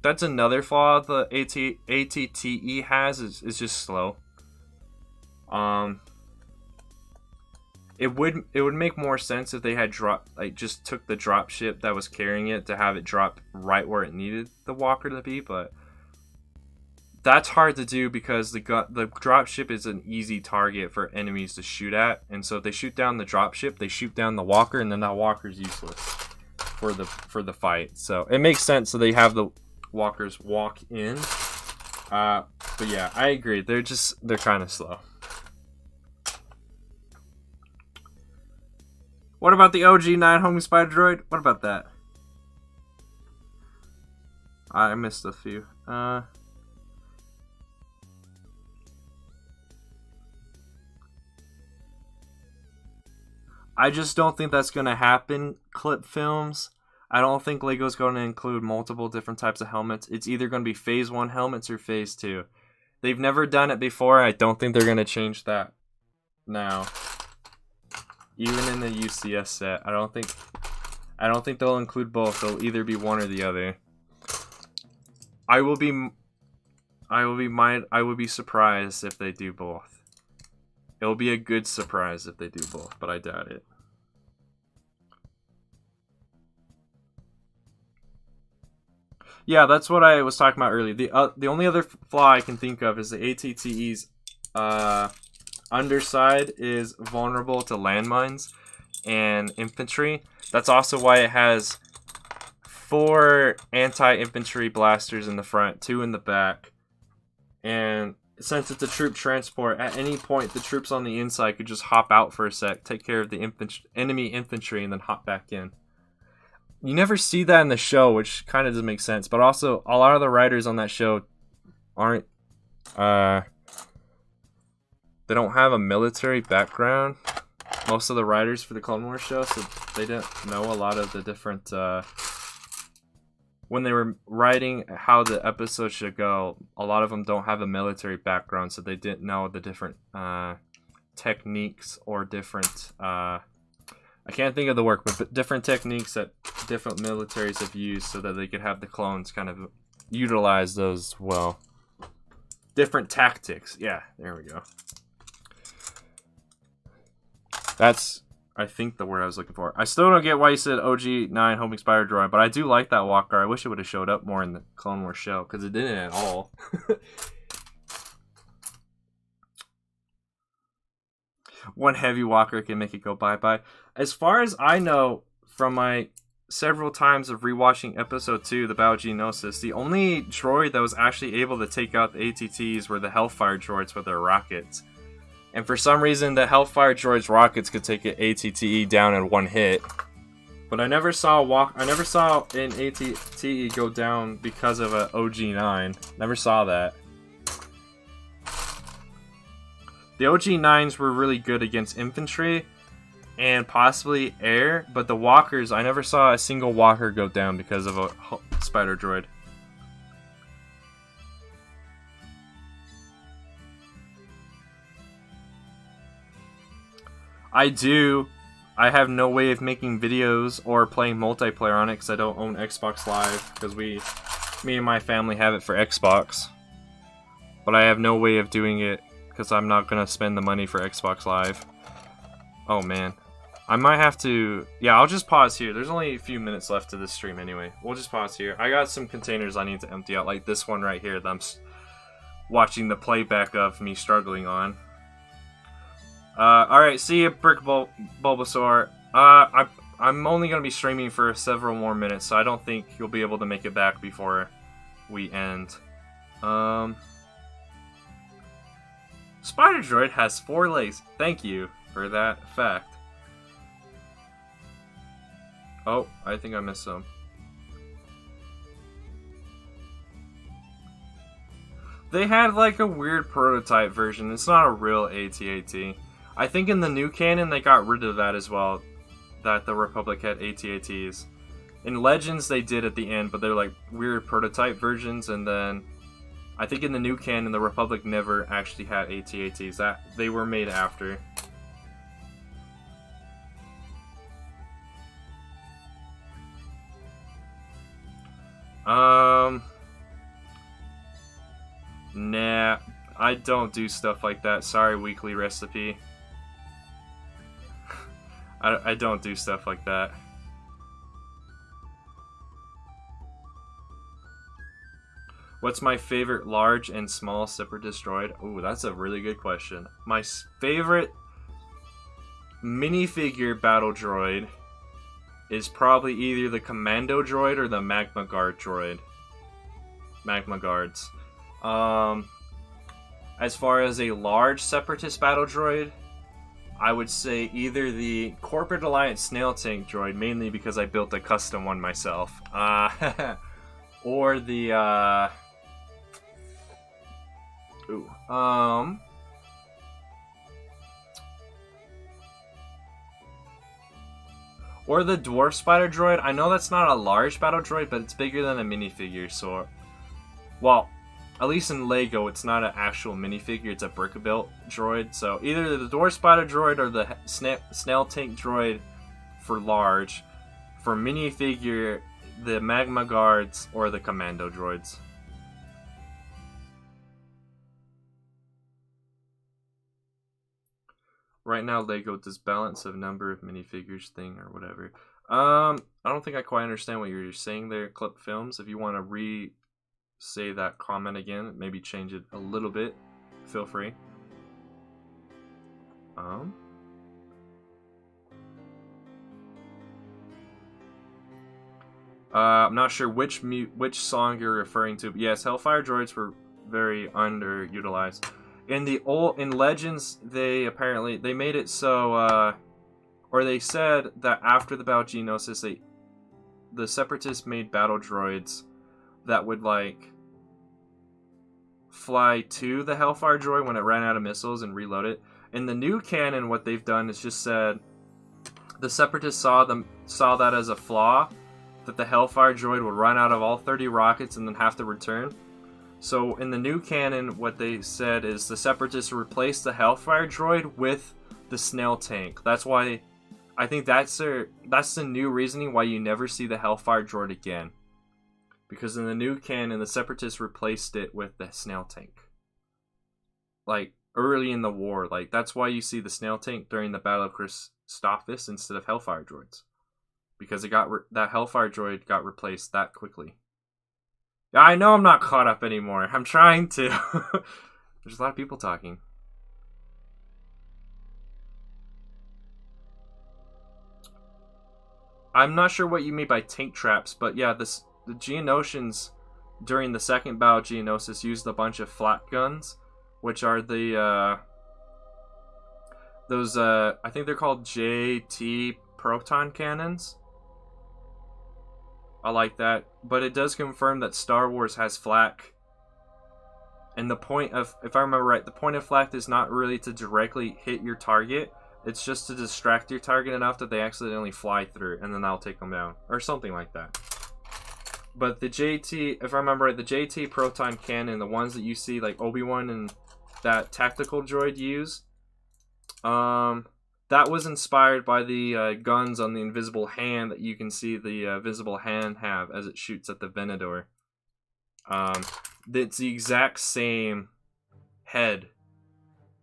another flaw the ATTE has is just slow. It would make more sense if they had just took the drop ship that was carrying it to have it drop right where it needed the walker to be, but that's hard to do because the drop ship is an easy target for enemies to shoot at, and so if they shoot down the drop ship, they shoot down the walker, and then that walker's useless for the fight. So it makes sense so they have the walkers walk in. But yeah, I agree. They're kind of slow. What about the OG 9 homing spider droid? What about that? I missed a few. I just don't think that's going to happen, Clip Films. I don't think LEGO's going to include multiple different types of helmets. It's either going to be Phase 1 helmets or Phase 2. They've never done it before. I don't think they're going to change that now. Even in the UCS set, I don't think they'll include both. They'll either be one or the other. I would be surprised if they do both. It'll be a good surprise if they do both, but I doubt it. Yeah, that's what I was talking about earlier. The only other flaw I can think of is the ATTE's underside is vulnerable to landmines and infantry. That's also why it has 4 anti-infantry blasters in the front, 2 in the back. And since it's a troop transport, at any point the troops on the inside could just hop out for a sec, take care of the enemy infantry, and then hop back in. You never see that in the show, which kind of doesn't make sense. But also, a lot of the writers on that show aren't... they don't have a military background. Most of the writers for the Clone Wars show, so they didn't know a lot of the different... when they were writing how the episode should go, a lot of them don't have a military background, so they didn't know the different techniques or different... I can't think of the word, but different techniques that different militaries have used so that they could have the clones kind of utilize those well. Different tactics. Yeah, there we go. That's, I think, the word I was looking for. I still don't get why you said OG 9 homing spider droid, but I do like that walker. I wish it would have showed up more in the Clone Wars show, because it didn't at all. One heavy walker can make it go bye-bye. As far as I know, from my several times of rewatching Episode 2, the Battle Geonosis, the only droid that was actually able to take out the ATTs were the Hellfire droids with their rockets. And for some reason, the Hellfire droid's rockets could take an ATTE down in one hit. But I never saw an ATTE go down because of an OG9. Never saw that. The OG9s were really good against infantry and possibly air, but the walkers, I never saw a single walker go down because of a spider droid. I do. I have no way of making videos or playing multiplayer on it because I don't own Xbox Live, because me and my family have it for Xbox. But I have no way of doing it because I'm not going to spend the money for Xbox Live. Oh man. I might have to... Yeah, I'll just pause here. There's only a few minutes left to this stream anyway. We'll just pause here. I got some containers I need to empty out, like this one right here that I'm watching the playback of me struggling on. Alright, see you, Bulbasaur. I'm only going to be streaming for several more minutes, so I don't think you'll be able to make it back before we end. Spider Droid has 4 legs. Thank you for that fact. Oh, I think I missed some. They had like a weird prototype version. It's not a real AT-AT. I think in the new canon they got rid of that as well. That the Republic had AT-ATs. In Legends they did at the end, but they're like weird prototype versions, and then I think in the new canon the Republic never actually had AT-ATs. That they were made after. Um, nah, I don't do stuff like that. Sorry, weekly recipe. I don't do stuff like that. What's my favorite large and small separatist droid? Ooh, that's a really good question. My favorite minifigure battle droid is probably either the Commando droid or the Magma Guard droid. Magma Guards. As far as a large separatist battle droid, I would say either the Corporate Alliance Snail Tank droid, mainly because I built a custom one myself, or the or the Dwarf Spider droid. I know that's not a large battle droid, but it's bigger than a minifigure, so... Well, at least in LEGO, it's not an actual minifigure, it's a brick-built droid. So either the Dwarf Spider droid or the Snail Tank droid for large. For minifigure, the Magma Guards or the Commando droids. Right now, LEGO does balance of number of minifigures thing or whatever. I don't think I quite understand what you're saying there, Clip Films. If you want to re-say that comment again, maybe change it a little bit, feel free. I'm not sure which song you're referring to, but yes, Hellfire droids were very underutilized. In Legends, they made it so, or they said that after the Battle of Geonosis, the Separatists made battle droids that would like fly to the Hellfire droid when it ran out of missiles and reload it. In the new canon, what they've done is just said the Separatists saw that as a flaw, that the Hellfire droid would run out of all 30 rockets and then have to return. So in the new canon, what they said is the Separatists replaced the Hellfire droid with the Snail Tank. That's why I think that's the new reasoning why you never see the Hellfire droid again. Because in the new canon, the Separatists replaced it with the Snail Tank. Like early in the war, like that's why you see the Snail Tank during the Battle of Christophsis instead of Hellfire droids. Because that Hellfire droid got replaced that quickly. Yeah, I know I'm not caught up anymore. I'm trying to. There's a lot of people talking. I'm not sure what you mean by tank traps, but yeah, the Geonosians during the second Battle of Geonosis used a bunch of flat guns, which are the I think they're called JT proton cannons. I like that, but it does confirm that Star Wars has flak. And the point of, if I remember right, the point of flak is not really to directly hit your target. It's just to distract your target enough that they accidentally fly through, and then that'll take them down, or something like that. But the JT, if I remember right, the JT proton cannon, the ones that you see like Obi-Wan and that tactical droid use, that was inspired by the guns on the Invisible Hand that you can see the Visible Hand have as it shoots at the Venador. It's the exact same head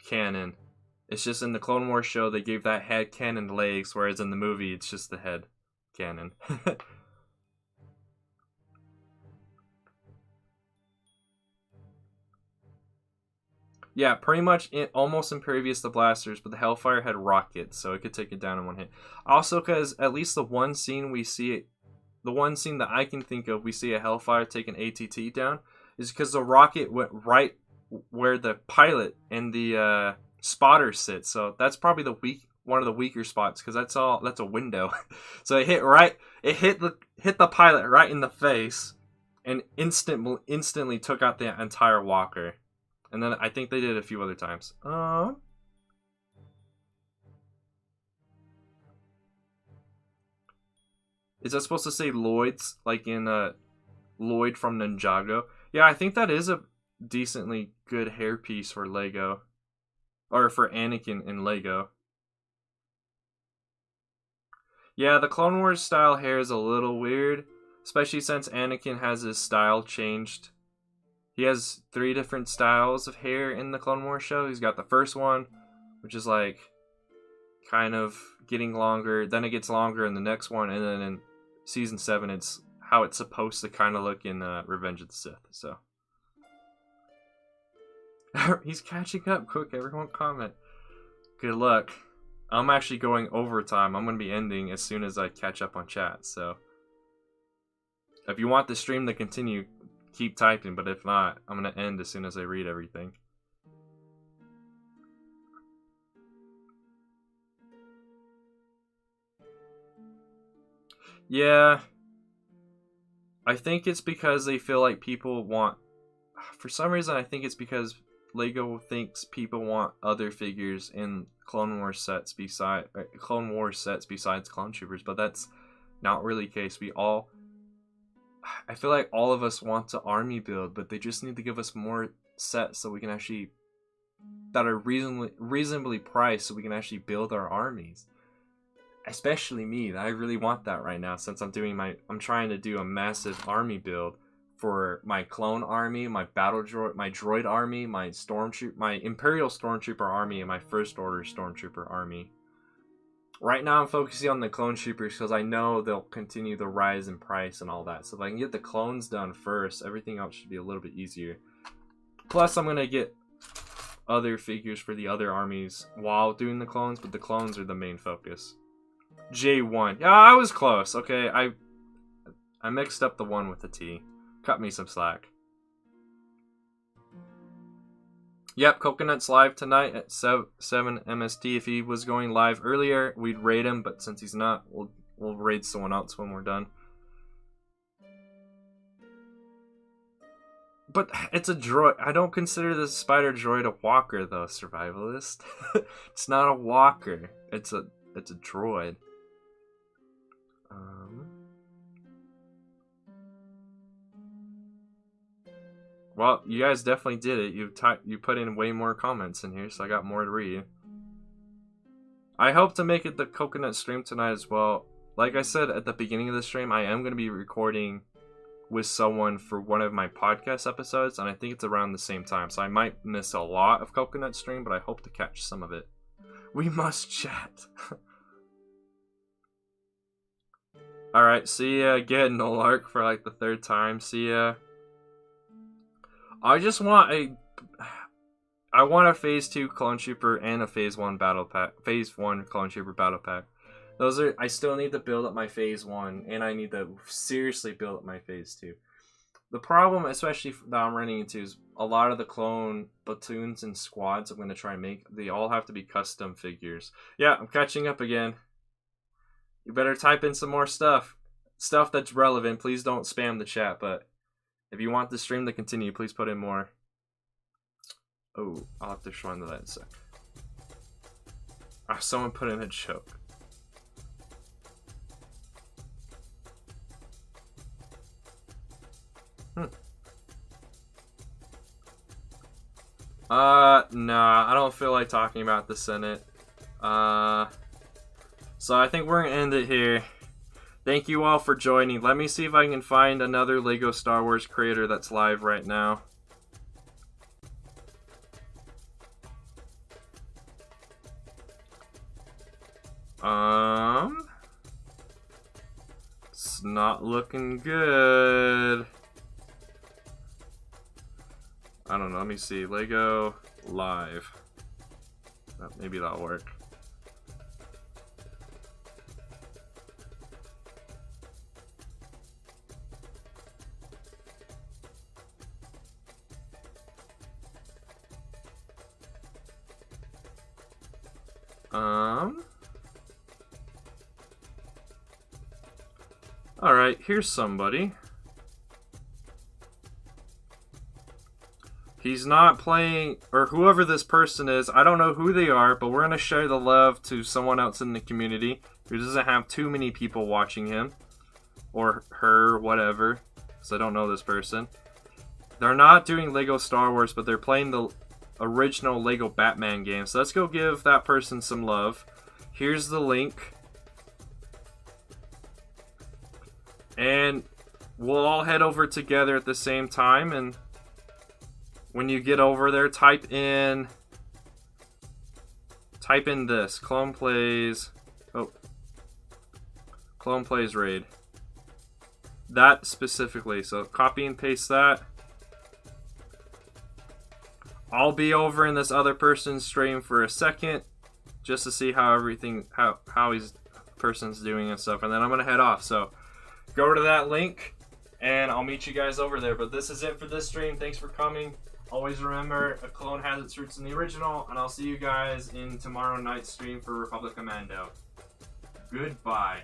cannon. It's just in the Clone Wars show they gave that head cannon legs, whereas in the movie it's just the head cannon. Yeah, pretty much almost impervious to blasters, but the Hellfire had rockets, so it could take it down in one hit. Also, because at least the one scene that I can think of, we see a Hellfire take an ATT down, is because the rocket went right where the pilot and the spotter sit. So that's probably one of the weaker spots, because that's a window. So it hit the pilot right in the face, and instantly took out the entire walker. And then I think they did it a few other times. Is that supposed to say Lloyd's, like in Lloyd from Ninjago? Yeah, I think that is a decently good hairpiece for Lego. Or for Anakin in Lego. Yeah, the Clone Wars style hair is a little weird. especially since Anakin has his style changed. He has 3 different styles of hair in the Clone Wars show. He's got the first one, which is like kind of getting longer, then it gets longer in the next one, and then in season 7 it's how it's supposed to kind of look in Revenge of the Sith. So he's catching up. Quick, everyone comment. Good luck. I'm actually going overtime. I'm going to be ending as soon as I catch up on chat. So if you want the stream to continue, keep typing, but if not, I'm going to end as soon as I read everything. Yeah, I think it's because they feel like people want, for some reason I think it's because Lego thinks people want other figures in Clone Wars sets besides Clone Troopers, but that's not really the case. I feel like all of us want to army build, but they just need to give us more sets so we can actually, that are reasonably priced, so we can actually build our armies. Especially me, I really want that right now, since I'm trying to do a massive army build for my clone army, my droid army, my Imperial Stormtrooper army, and my First Order Stormtrooper army. Right now I'm focusing on the clone troopers because I know they'll continue the rise in price and all that. So if I can get the clones done first, everything else should be a little bit easier. Plus I'm going to get other figures for the other armies while doing the clones, but the clones are the main focus. J1. Yeah, I was close. Okay, I mixed up the 1 with the T. Cut me some slack. Yep, Coconut's live tonight at 7 MST. If he was going live earlier, we'd raid him, but since he's not, we'll raid someone else when we're done. But it's a droid. I don't consider the spider droid a walker, though, survivalist. It's not a walker. It's a droid. Well, you guys definitely did it. You put in way more comments in here, so I got more to read. I hope to make it the Coconut stream tonight as well. Like I said at the beginning of the stream, I am going to be recording with someone for one of my podcast episodes, and I think it's around the same time, so I might miss a lot of Coconut stream, but I hope to catch some of it. We must chat. Alright, see ya again, Nolark, for like the 3rd time. See ya. I just want a Phase 2 Clone Trooper and a Phase 1 Battle Pack. Phase 1 Clone Trooper Battle Pack. I still need to build up my Phase 1, and I need to seriously build up my Phase 2. The problem, especially that I'm running into, is a lot of the clone platoons and squads I'm going to try and make, they all have to be custom figures. Yeah, I'm catching up again. You better type in some more stuff. Stuff that's relevant. Please don't spam the chat, but if you want the stream to continue, please put in more. Oh, I'll have to respond to that in a sec. Someone put in a joke. Nah, I don't feel like talking about the Senate. So I think we're gonna end it here. Thank you all for joining. Let me see if I can find another Lego Star Wars creator that's live right now. It's not looking good. I don't know, let me see. Lego live. Maybe that'll work. Alright, here's somebody. He's not playing, or whoever this person is, I don't know who they are, but we're going to share the love to someone else in the community who doesn't have too many people watching him, or her, whatever, because I don't know this person. They're not doing Lego Star Wars, but they're playing the original Lego Batman game, so let's go give that person some love. Here's the link. And we'll all head over together at the same time, and when you get over there, type in this Clone Plays raid. That specifically. So copy and paste that. I'll be over in this other person's stream for a second just to see how his person's doing and stuff, and then I'm gonna head off. So go to that link and I'll meet you guys over there. But this is it for this stream. Thanks for coming. Always remember, a clone has its roots in the original, and I'll see you guys in tomorrow night's stream for Republic Commando. Goodbye.